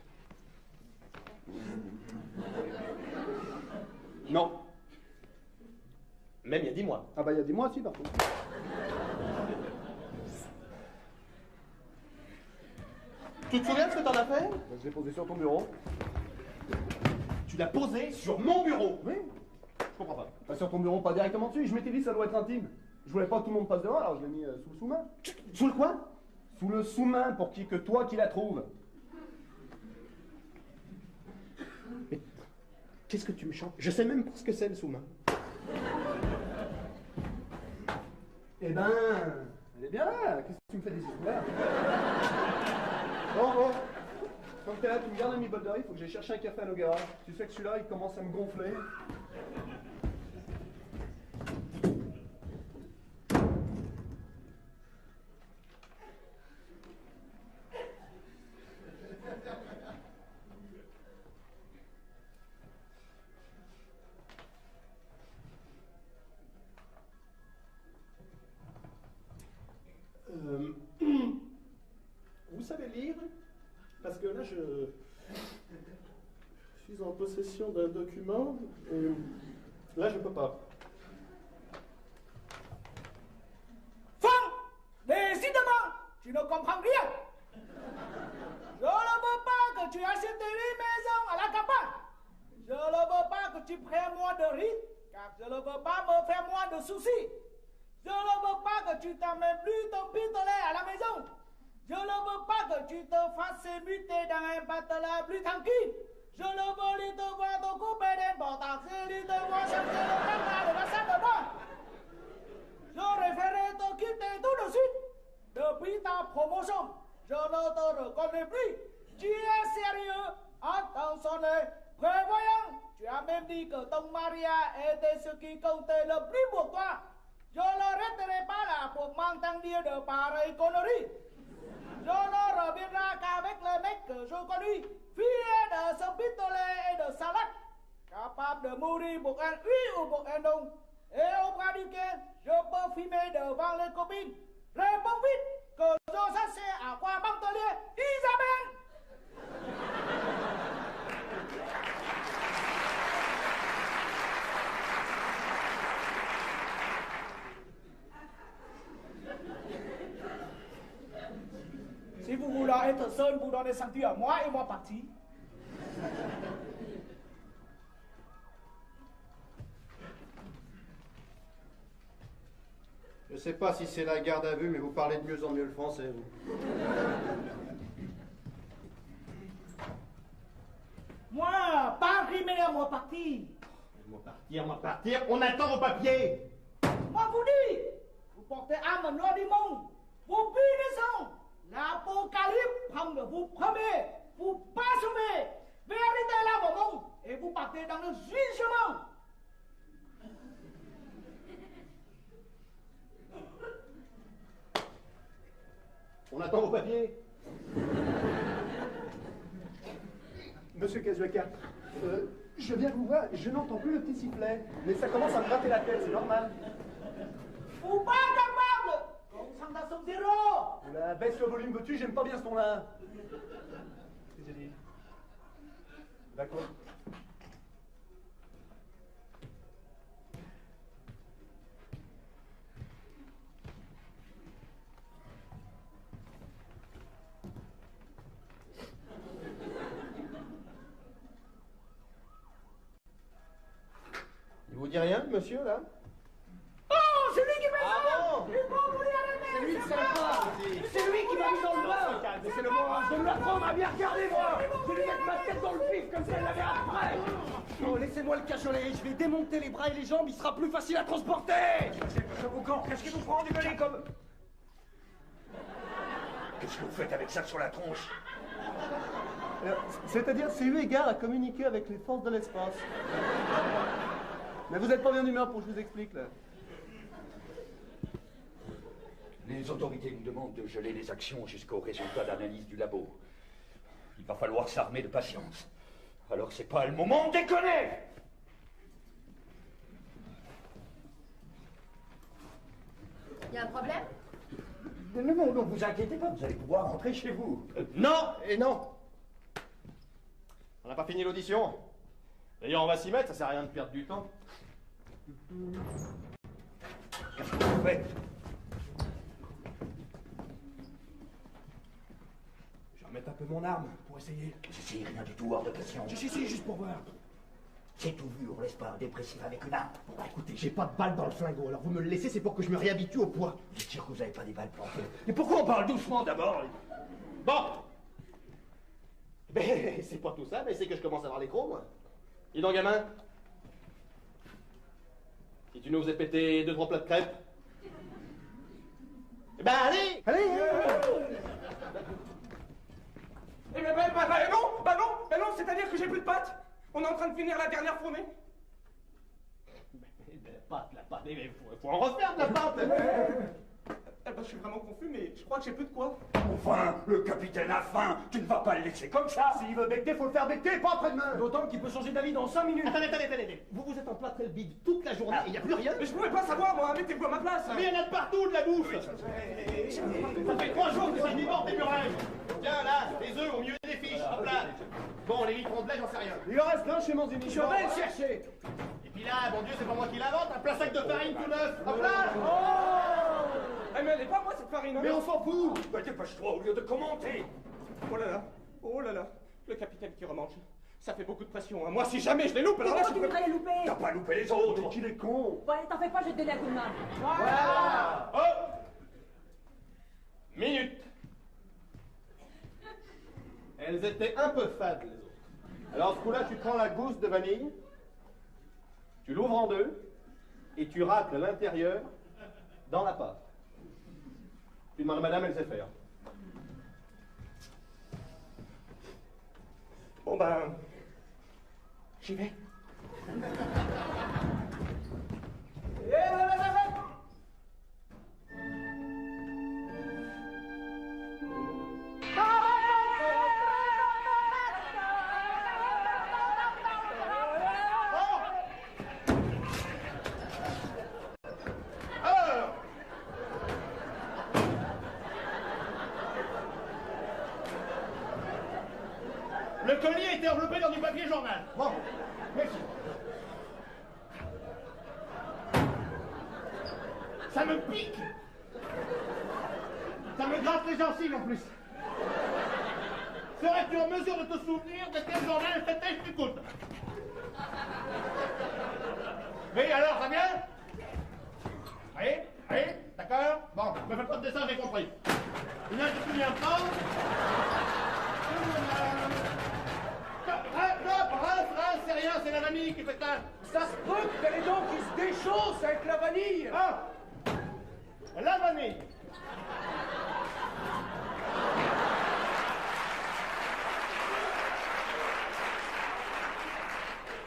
Non. Même il y a 10 mois. Ah bah il y a 10 mois aussi par contre. Tu te souviens de ce que t'en as fait? Je l'ai posé sur ton bureau. Tu l'as posé sur mon bureau. Oui. Je comprends pas. Pas sur ton bureau, pas directement dessus. Je m'étais dit ça doit être intime. Je voulais pas que tout le monde passe devant, alors je l'ai mis sous le sous-main. Sous le quoi? Sous le sous-main pour que toi qui la trouves. Mais qu'est-ce que tu me chantes? Je sais même pas ce que c'est le sous-main. Eh ben, elle est bien là. Qu'est-ce que tu me fais des histoires? Bon. Comme t'es là, tu me gardes un mi-bol de riz, faut que j'aille chercher un café à Noguera. Tu sais que celui-là, il commence à me gonfler. Vous savez lire? Parce que là, je suis en possession d'un document et là, je peux pas. Femme, décidément, tu ne comprends rien. Je ne veux pas que tu achètes une maison à la campagne. Je ne veux pas que tu prennes moins de risques, car je ne veux pas me faire moins de soucis. Je ne veux pas que tu t'emmènes plus ton pistolet à la maison. Je ne veux pas que tu te fasses muter dans un batelin plus tranquille. Je ne veux ni te voir te couper d'importance, ni te voir changer le canard de la salle de bain. Je préférerais te quitter tout de suite. Depuis ta promotion, je ne te reconnais plus. Tu es sérieux, attentionné, prévoyant. Tu as même dit que ton mariage était ce qui comptait le plus pour toi. Je ne resterai pas là pour m'entendre dire de pareilles conneries. Je ne reviendrai qu'avec le mec que je connais, fier de ce pistolet et de salade, capable de mourir pour un oui ou pour un non. Et au bras duquel je peux fumer devant les copines. Réponds vite, que je sais à quoi m'entelier, Isabelle! Si vous voulez être seul, vous donnez senti à moi et moi parti. Je sais pas si c'est la garde à vue, mais vous parlez de mieux en mieux le français, vous. Moi, pas rimé à moi parti. Moi partir, on attend vos papiers. Moi vous dis, vous portez âme noire du monde, vous punissez. L'apocalypse prend de vous premier, vous passez, vérité là moment, et vous partez dans le jugement. On attend vos papiers. Monsieur Kazuaka, je viens vous voir, je n'entends plus le petit sifflet, mais ça commence à me gratter la tête, c'est normal. Vous pas capable, concentration zéro. Oula, baisse le volume, veux-tu, j'aime pas bien ce ton-là. Qu'est-ce que j'ai dit? D'accord. Il vous dit rien, monsieur, là? Oh, c'est lui qui m'a Ah bon? Il faut vous y arrêter. C'est lui qui m'a mis dans le bain. Laissez-le moi. force de me la prendre à bien regarder, moi. Je vais lui mettre ma tête dans le pif comme si elle l'avait après. Oh, laissez-moi le cajoler. Je vais démonter les bras et les jambes. Il sera plus facile à transporter. Qu'est-ce qui vous prend du gueuler comme... Qu'est-ce que vous faites avec ça sur la tronche? C'est-à-dire, c'est eu égard à communiquer avec les forces de l'espace. Mais vous n'êtes pas bien d'humeur pour que je vous explique, là. Les autorités nous demandent de geler les actions jusqu'au résultat d'analyse du labo. Il va falloir s'armer de patience. Alors c'est pas le moment de déconner! Il y a un problème? Non, vous inquiétez pas, vous allez pouvoir rentrer chez vous. Non et non. On n'a pas fini l'audition. D'ailleurs, on va s'y mettre, ça sert à rien de perdre du temps. Qu'est-ce que vous faites? Je vais remettre un peu mon arme pour essayer. Si, rien du tout, hors de question. Si, juste pour voir. C'est tout vu, on laisse pas un dépressif avec une arme. Bon, bah, écoutez, j'ai pas de balles dans le flingot, alors vous me le laissez, c'est pour que je me réhabitue au poids. Vous êtes sûr que vous avez pas des balles plantées? Mais pourquoi on parle doucement d'abord? Bon. Mais c'est pas tout ça, mais c'est que je commence à avoir les crocs, moi. Dis donc, gamin. Si tu nous faisais péter 2-3 plats de crêpes. Eh ben, allez! Eh bien, non, c'est-à-dire que j'ai plus de pâtes. On est en train de finir la dernière fournée. Mais la pâte, mais faut en refaire de la pâte! Eh ben, je suis vraiment confus, mais je crois que j'ai plus de quoi. Enfin, le capitaine a faim. Tu ne vas pas le laisser comme ça. S'il veut becter, faut le faire becter, pas après-demain. D'autant qu'il peut changer d'avis dans 5 minutes. Attendez. Vous êtes en plâtré le bide toute la journée et il n'y a plus rien? Mais je pouvais pas savoir, moi. Mettez-vous à ma place. Mais il y en a de partout, de la bouffe! Ça fait 3 jours que ça déborde des murailles! Tiens, là, des œufs au milieu des fiches, en plat! Bon, les litrons de lait, j'en sais rien. Il en reste un chez Manzini. Je vais le chercher. Et puis là, bon Dieu, c'est pas moi qui l'invente, un plat sac de farine tout neuf! Hop là! Eh, mais elle est pas moi, cette farine. Hein. Mais on s'en fout! Bah, dépêche-toi au lieu de commenter. Oh là là, le capitaine qui remange. Ça fait beaucoup de pression. Hein. Moi, si jamais je les loupe, alors là, Comment tu voudrais les louper? T'as pas loupé les autres. Mais qu'il est con! Bon, allez, t'en fais pas, je vais te donner un coup de main. Voilà! Oh! Minute! Elles étaient un peu fades, les autres. Alors, ce coup-là, tu prends la gousse de vanille, tu l'ouvres en deux, et tu racles l'intérieur dans la pâte. Tu demandes à madame, elle sait faire. Bon, ben... J'y vais. Le colis a été enveloppé dans du papier journal. Bon, merci. Ça me pique. Ça me gratte les gencives en plus. Serais-tu en mesure de te souvenir de quel journal cette tête t'écoute? Oui, alors, ça vient? Oui, d'accord. Bon, me faites pas de dessin, j'ai compris. Une heure de souviens pas. Non, c'est rien, c'est la vanille qui fait ça. Ça se peut que t'as les dents qui se déchaussent avec la vanille. Ah, la vanille.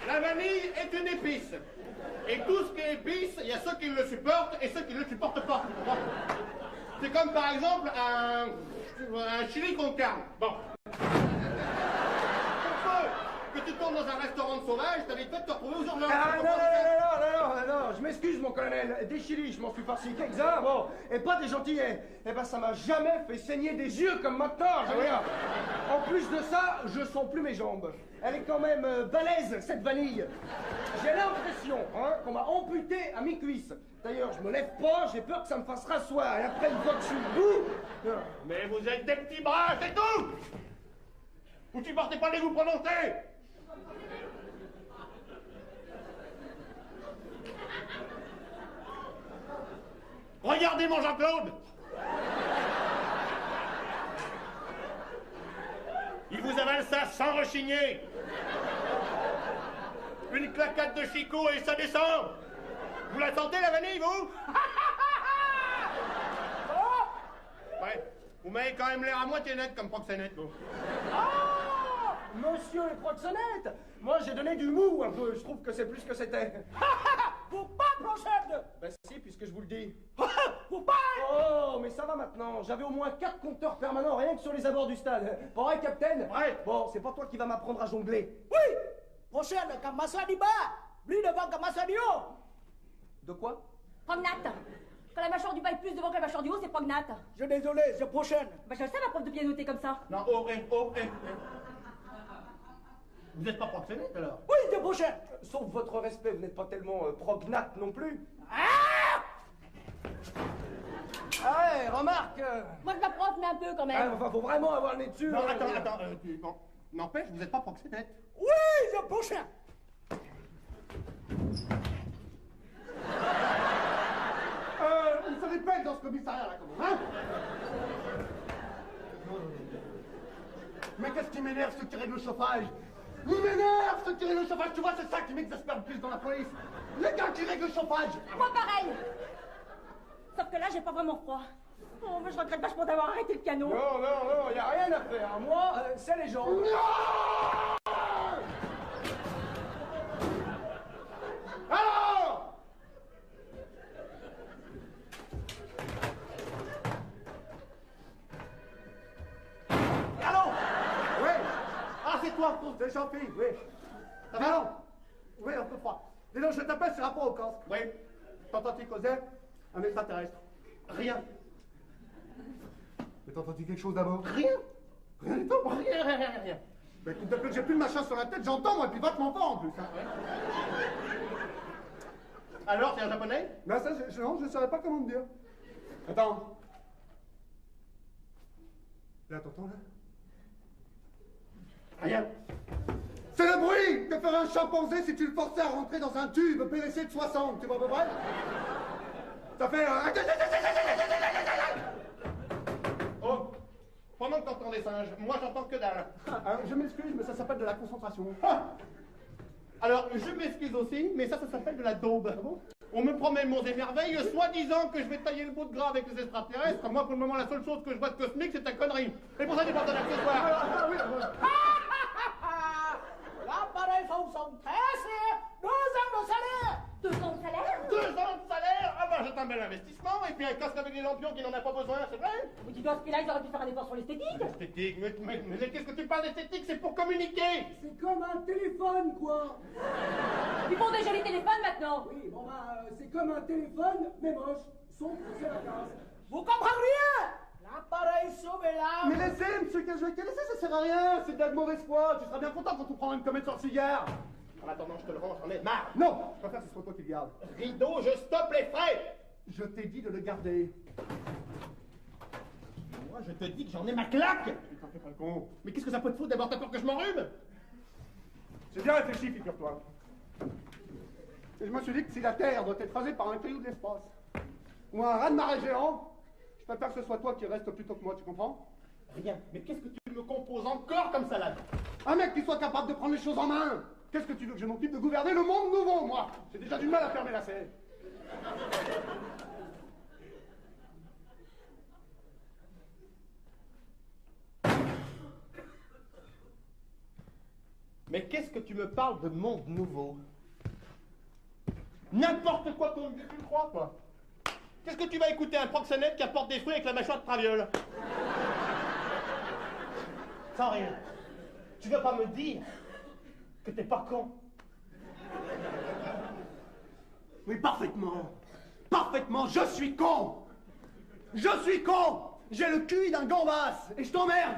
La vanille est une épice. Et tout ce qui est épice, il y a ceux qui le supportent et ceux qui ne le supportent pas. Bon. C'est comme par exemple un chili con carne. Bon. Que tu tournes dans un restaurant de sauvage, t'avais pas de te retrouver aux urgences. Non, je m'excuse mon colonel. Des chilis, je m'en suis farci quelques-uns, bon, et pas des gentillets. Eh ben ça m'a jamais fait saigner des yeux comme maintenant, je veux dire. En plus de ça, je sens plus mes jambes. Elle est quand même balèze, cette vanille. J'ai l'impression qu'on m'a amputé à mi-cuisse. D'ailleurs, je me lève pas, j'ai peur que ça me fasse rasseoir. Et après, une fois que je suis debout... Mais vous êtes des petits bras, c'est tout. Vous supportez pas les vous prononcer. Regardez mon Jean-Claude. Il vous avale ça sans rechigner. Une claquade de chicot et ça descend. Vous la sentez, la vanille, vous? Ouais. Vous m'avez quand même l'air à moitié net comme proxénète, vous. Ah, monsieur le proxénète, moi j'ai donné du mou un peu, je trouve que c'est plus que c'était. Vous pas prochaine. Ben si, puisque je vous le dis. Vous pas. Oh, mais ça va maintenant, j'avais au moins 4 compteurs permanents rien que sur les abords du stade. Pas vrai, capitaine? Ouais. Bon, c'est pas toi qui vas m'apprendre à jongler. Oui. Prochaine, Kamasa di bas. Blis devant Kamasa di haut. De quoi? Prognate. Quand la mâchoire du bas est plus devant que la mâchoire du haut, c'est prognate. Je suis désolé, c'est prochaine. Bah je le sais, ma prof de piano était comme ça. Non, Vous n'êtes pas proxénète, alors? Oui, c'est prochaine. Sauf votre respect, vous n'êtes pas tellement prognate non plus. Ah. Ah ouais, remarque. Moi je m'approche, mais un peu quand même. Enfin, faut vraiment avoir le nez dessus. Non, hein. attends, bon. N'empêche, vous n'êtes pas proxénète. Oui, c'est prochaine. Vous serez belle dans ce commissariat, là, quand même, hein? Mais qu'est-ce qui m'énerve, ceux qui règlent le chauffage? Il m'énerve, ceux qui règlent le chauffage, tu vois, c'est ça qui m'exaspère le plus dans la police. Les gars qui règlent le chauffage. Moi pareil. Sauf que là, j'ai pas vraiment froid. Oh, mais je regrette vachement d'avoir arrêté le piano. Non, y a rien à faire. Moi, c'est les gens. Alors! Allons. Oui. Ah, c'est toi, C'est Jean-Philippe, oui. Ça va, non? Oui, un peu froid. Dis donc, je t'appelle sur rapport au casque. Oui. T'entends-tu causer un extraterrestre? Rien. Mais t'entends-tu quelque chose d'abord? Rien. Rien du tout. Rien. Mais écoute, depuis que j'ai plus le machin sur la tête, j'entends, moi, et puis vachement fort en plus. Hein. Alors, c'est un japonais? Mais ça, non, je ne saurais pas comment te dire. Attends. Là, t'entends, là? Rien. C'est le bruit que ferait un chimpanzé si tu le forçais à rentrer dans un tube PVC de 60, tu vois à peu près? Ça fait... Oh, pendant que t'entends des singes, moi j'entends que dalle. Je m'excuse, mais ça s'appelle de la concentration. Ah. Alors, je m'excuse aussi, mais ça s'appelle de la daube. On me promet monts et merveilles, soi-disant que je vais tailler le bout de gras avec les extraterrestres. Moi, pour le moment, la seule chose que je vois de cosmique, c'est ta connerie. Et pour ça, j'ai pas besoin d'accessoires. L'appareil fonctionne très bien. 2 ans de salaire. 2 ans de salaire? 2 ans de salaire? Ah bah, c'est un bel investissement. Et puis un casque avec des lampions qui n'en a pas besoin, c'est vrai? Mais dis donc, à ce prix-là, ils auraient pu faire un effort sur l'esthétique. Esthétique, mais qu'est-ce que tu parles d'esthétique? C'est pour communiquer. C'est comme un téléphone, quoi. Ils font des jolis téléphones maintenant. Oui, bon bah, c'est comme un téléphone, mais moche. Sauf que c'est la case. Vous comprenez rien? L'appareil sauvé là. Mais laissez, monsieur Casuel, laissez, ça sert à rien, c'est de la mauvaise foi. Tu seras bien content quand on prendra une comète sur le cigare. En attendant, je te le rends, j'en ai marre. Non, je préfère que ce soit toi qui le garde. Rideau, je stoppe les frais. Je t'ai dit de le garder. Moi, je te dis que j'en ai ma claque. Putain, fais pas le con. Mais qu'est-ce que ça peut te foutre d'abord? T'as peur que je m'enrhume? J'ai bien réfléchi, figure-toi. Et je me suis dit que si la Terre doit être rasée par un caillou de l'espace, ou un raz-de-marée géant, je préfère que ce soit toi qui reste plutôt que moi, tu comprends? Rien. Mais qu'est-ce que tu me composes encore comme salade? Un mec qui soit capable de prendre les choses en main. Qu'est-ce que tu veux que je m'occupe de gouverner le monde nouveau, moi? J'ai déjà du mal à fermer la scène. Mais qu'est-ce que tu me parles de monde nouveau? N'importe quoi qu'on me dise, tu le crois, quoi? Qu'est-ce que tu vas écouter un proxénète qui apporte des fruits avec la mâchoire de traviole? Sans rien. Tu vas pas me dire que t'es pas con? Oui, parfaitement. Parfaitement, je suis con. Je suis con. J'ai le cul d'un gambas et je t'emmerde.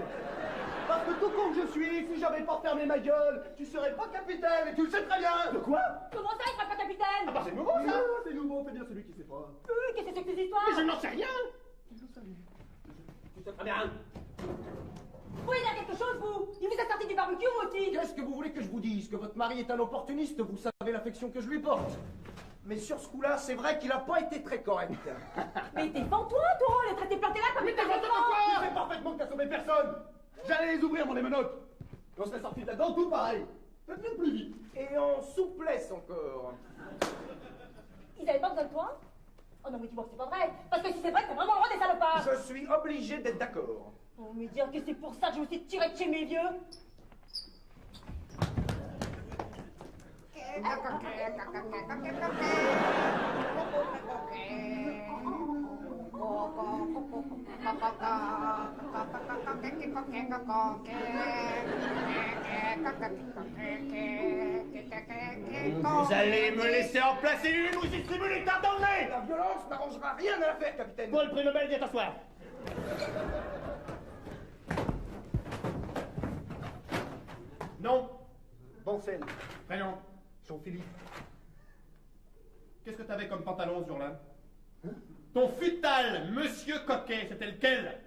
Parce que tout con que je suis, si j'avais pas fermé ma gueule, tu serais pas capitaine et tu le sais très bien. De quoi? Comment ça, il sera pas capitaine? Ah bah c'est nouveau, ça! Non, c'est nouveau, fais bien celui qui sait pas. Qu'est-ce que c'est que ces histoires? Mais je n'en sais rien! Tu sais très bien. Vous pouvez dire quelque chose, vous? Il vous a sorti du barbecue, vous aussi? Qu'est-ce que vous voulez que je vous dise? Que votre mari est un opportuniste, vous savez l'affection que je lui porte. Mais sur ce coup-là, c'est vrai qu'il a pas été très correct. Mais défends-toi, toi! Le traité planté là comme une Tu sais parfaitement que t'as sauvé personne. J'allais les ouvrir, mon les menottes. Et on serait sorti de là-dedans tout pareil. Faites même plus vite. Et en souplesse encore. Ils avaient pas besoin de toi? Oh non, mais dis-moi que c'est pas vrai. Parce que si c'est vrai, t'as vraiment le droit des salopards. Je suis obligé d'être d'accord. Oh, mais dire que c'est pour ça que je me suis tiré de chez mes vieux. Vous allez me laisser en placer une ou distribuer les tartes dans le nez. La violence n'arrangera rien à l'affaire, capitaine. Paul, prix Nobel, viens t'asseoir. Non. Bancel. Prénom. Jean-Philippe. Qu'est-ce que t'avais comme pantalon ce jour-là? Ton futal, Monsieur Coquet, c'était lequel?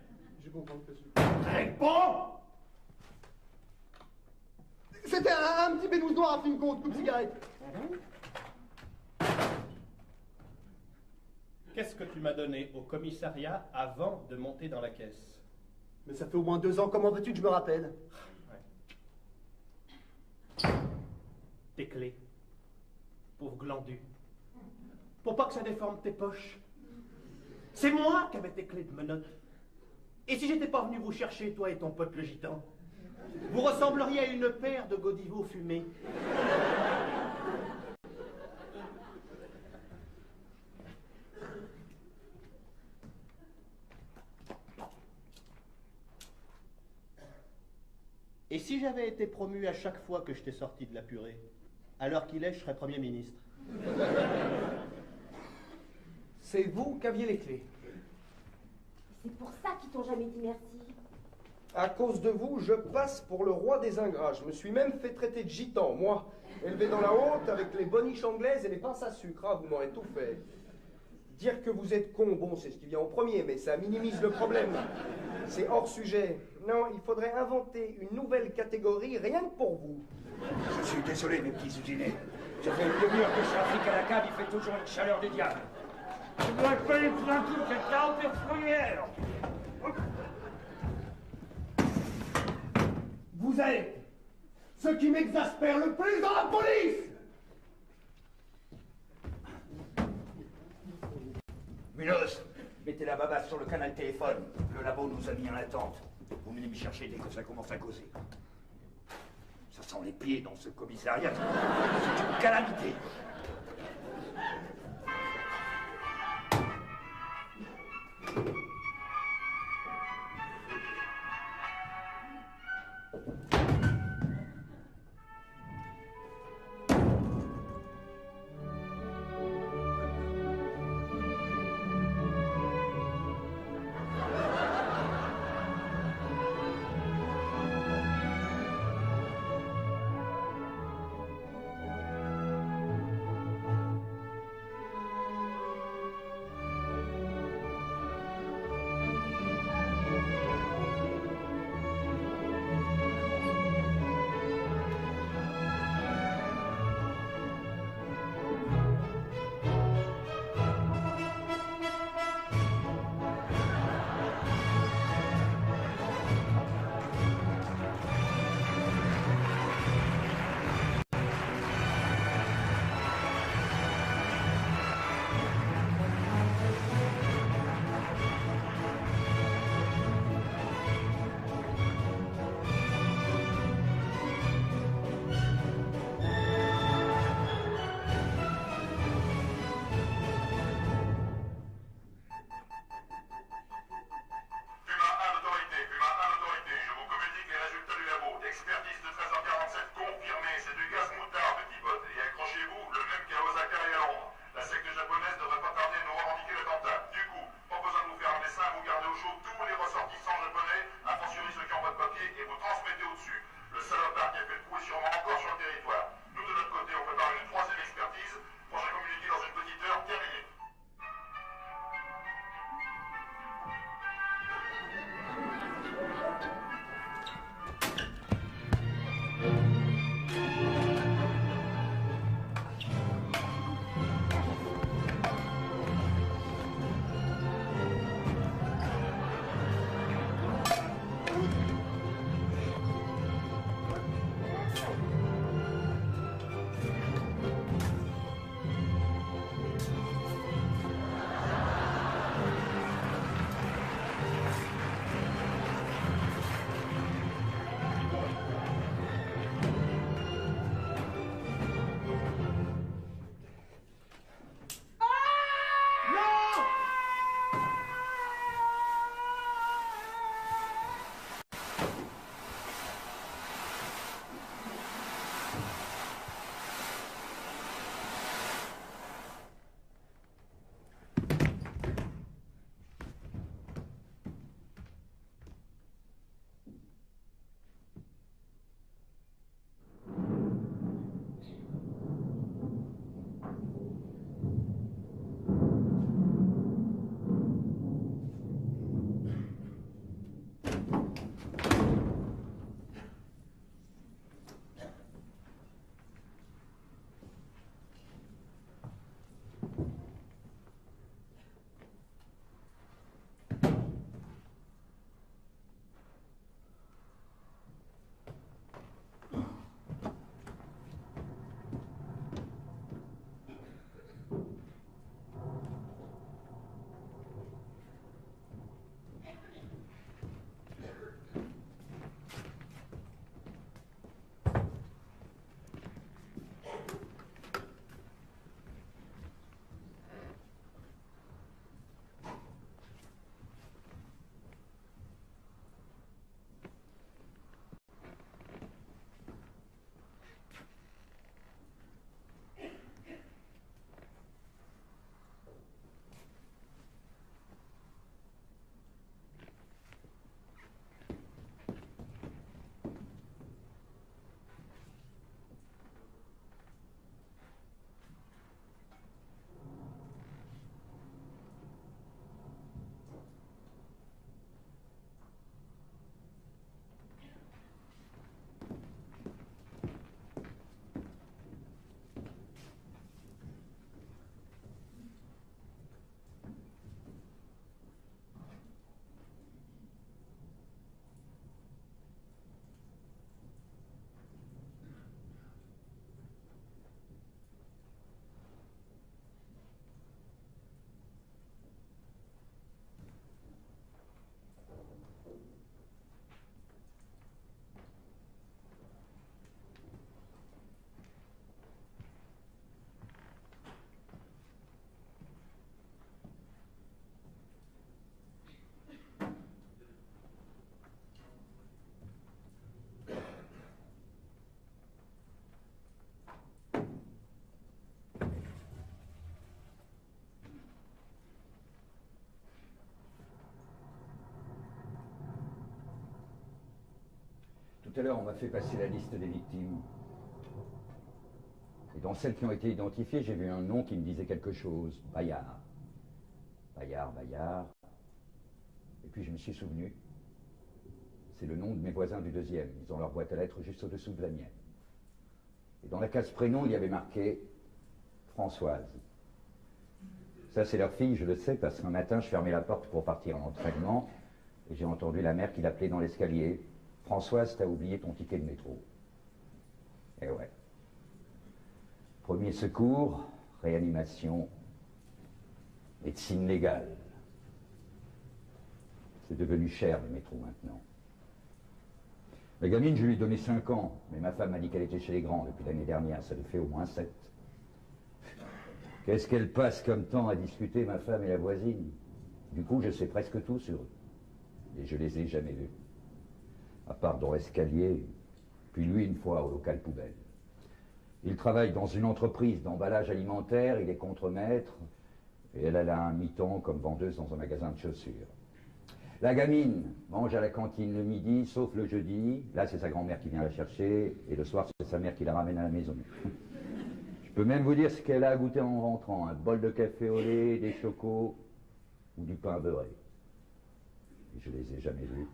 Je comprends que c'est. Réponds! C'était un petit bénouze noir à fume compte, coupe cigarette. Qu'est-ce que tu m'as donné au commissariat avant de monter dans la caisse? Mais ça fait au moins 2 ans, comment veux-tu que je me rappelle? Tes clés. Pauvre glandu. Pour pas que ça déforme tes poches. C'est moi qui avais tes clés de menottes. Et si j'étais pas venu vous chercher, toi et ton pote le gitan, vous ressembleriez à une paire de godivots fumés. Et si j'avais été promu à chaque fois que je t'ai sorti de la purée, à l'heure qu'il est, je serais Premier ministre. C'est vous qui aviez les clés. C'est pour ça qu'ils t'ont jamais dit merci. À cause de vous, je passe pour le roi des ingrats. Je me suis même fait traiter de gitan, moi. Élevé dans la honte avec les boniches anglaises et les pinces à sucre. Ah, vous m'aurez tout fait. Dire que vous êtes con, bon, c'est ce qui vient en premier, mais ça minimise le problème. C'est hors sujet. Non, il faudrait inventer une nouvelle catégorie rien que pour vous. Je suis désolé, mes petits usinés. Ça fait une demi-heure que je suis afrique à la cave, il fait toujours une chaleur du diable. Je dois payer tout d'un coup cette tempête. Vous êtes ce qui m'exaspère le plus dans la police! Munoz, mettez la babasse sur le canal téléphone. Le labo nous a mis en attente. Vous venez me chercher dès que ça commence à causer. Ça sent les pieds dans ce commissariat. C'est une calamité. Tout à l'heure, on m'a fait passer la liste des victimes. Et dans celles qui ont été identifiées, j'ai vu un nom qui me disait quelque chose. Bayard. Bayard. Et puis je me suis souvenu. C'est le nom de mes voisins du deuxième. Ils ont leur boîte à lettres juste au-dessous de la mienne. Et dans la case prénom, il y avait marqué Françoise. Ça, c'est leur fille, je le sais, parce qu'un matin, je fermais la porte pour partir en entraînement, et j'ai entendu la mère qui l'appelait dans l'escalier. Françoise, t'as oublié ton ticket de métro. Eh ouais. Premier secours, réanimation, médecine légale. C'est devenu cher le métro maintenant. La gamine, je lui ai donné 5 ans, mais ma femme m'a dit qu'elle était chez les grands depuis l'année dernière, ça lui fait au moins 7. Qu'est-ce qu'elle passe comme temps à discuter, ma femme et la voisine? Du coup, je sais presque tout sur eux. Et je les ai jamais vus. À part dans l'escalier, puis lui une fois au local poubelle. Il travaille dans une entreprise d'emballage alimentaire, il est contremaître, et elle a un mi-temps comme vendeuse dans un magasin de chaussures. La gamine mange à la cantine le midi, sauf le jeudi. Là, c'est sa grand-mère qui vient la chercher, et le soir, c'est sa mère qui la ramène à la maison. Je peux même vous dire ce qu'elle a à goûter en rentrant. Un bol de café au lait, des chocos, ou du pain beurré. Et je les ai jamais vus.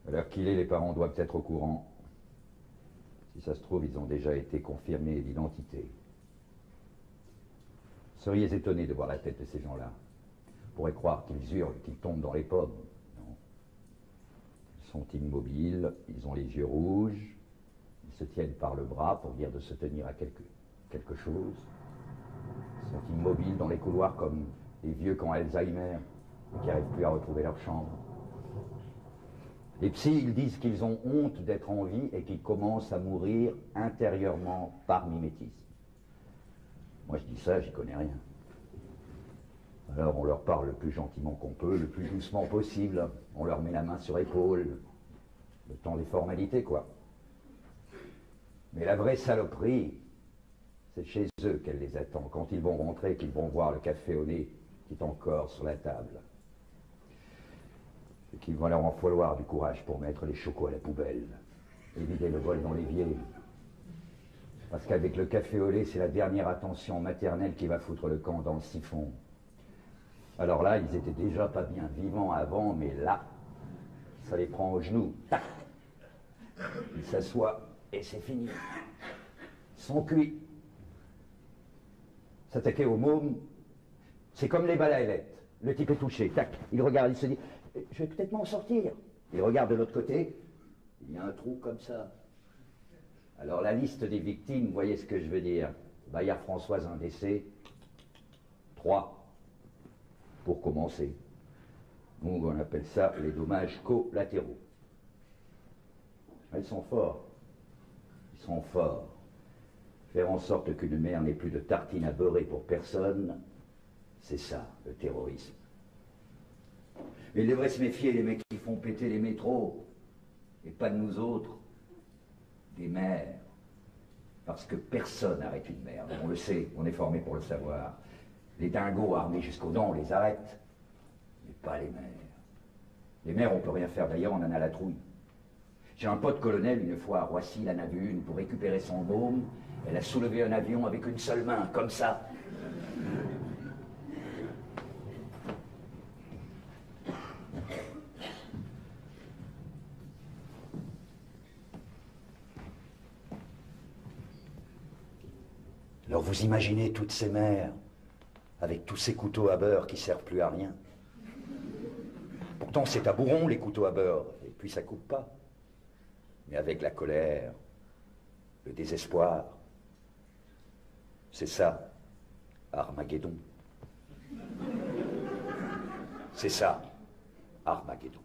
À l'heure qu'il est, les parents doivent être au courant. Si ça se trouve, ils ont déjà été confirmés d'identité. Seriez étonné de voir la tête de ces gens-là. On pourrait croire qu'ils hurlent, qu'ils tombent dans les pommes. Non. Ils sont immobiles, ils ont les yeux rouges, ils se tiennent par le bras pour dire de se tenir à quelque chose. Ils sont immobiles dans les couloirs comme les vieux qui ont Alzheimer et qui n'arrivent plus à retrouver leur chambre. Les psys, ils disent qu'ils ont honte d'être en vie et qu'ils commencent à mourir intérieurement par mimétisme. Moi, je dis ça, j'y connais rien. Alors, on leur parle le plus gentiment qu'on peut, le plus doucement possible. On leur met la main sur l'épaule. Le temps des formalités, quoi. Mais la vraie saloperie, c'est chez eux qu'elle les attend, quand ils vont rentrer, qu'ils vont voir le café au nez qui est encore sur la table. Et qu'il va leur en falloir du courage pour mettre les chocos à la poubelle et vider le bol dans l'évier. Parce qu'avec le café au lait, c'est la dernière attention maternelle qui va foutre le camp dans le siphon. Alors là, ils étaient déjà pas bien vivants avant, mais là, ça les prend aux genoux. Tac. Ils s'assoient et c'est fini. Ils sont cuits. S'attaquer aux mômes, c'est comme les balles à ailettes. Le type est touché, tac, il regarde, il se dit « Je vais peut-être m'en sortir ». Il regarde de l'autre côté, il y a un trou comme ça. Alors la liste des victimes, vous voyez ce que je veux dire. Bayard Françoise, un décès. 3. Pour commencer. Nous, on appelle ça les dommages collatéraux. Ils sont forts. Ils sont forts. Faire en sorte qu'une mère n'ait plus de tartines à beurrer pour personne, c'est ça, le terrorisme. Mais il devrait se méfier des mecs qui font péter les métros, et pas de nous autres, des mères. Parce que personne n'arrête une mère, on le sait, on est formé pour le savoir. Les dingos armés jusqu'aux dents, on les arrête, mais pas les mères. Les mères, on peut rien faire, d'ailleurs, on en a la trouille. J'ai un pote colonel, une fois à Roissy, il en a vu une pour récupérer son môme. Elle a soulevé un avion avec une seule main, comme ça. Alors vous imaginez toutes ces mères, avec tous ces couteaux à beurre qui servent plus à rien. Pourtant c'est à bourron les couteaux à beurre, et puis ça coupe pas. Mais avec la colère, le désespoir, c'est ça, Armageddon. C'est ça, Armageddon.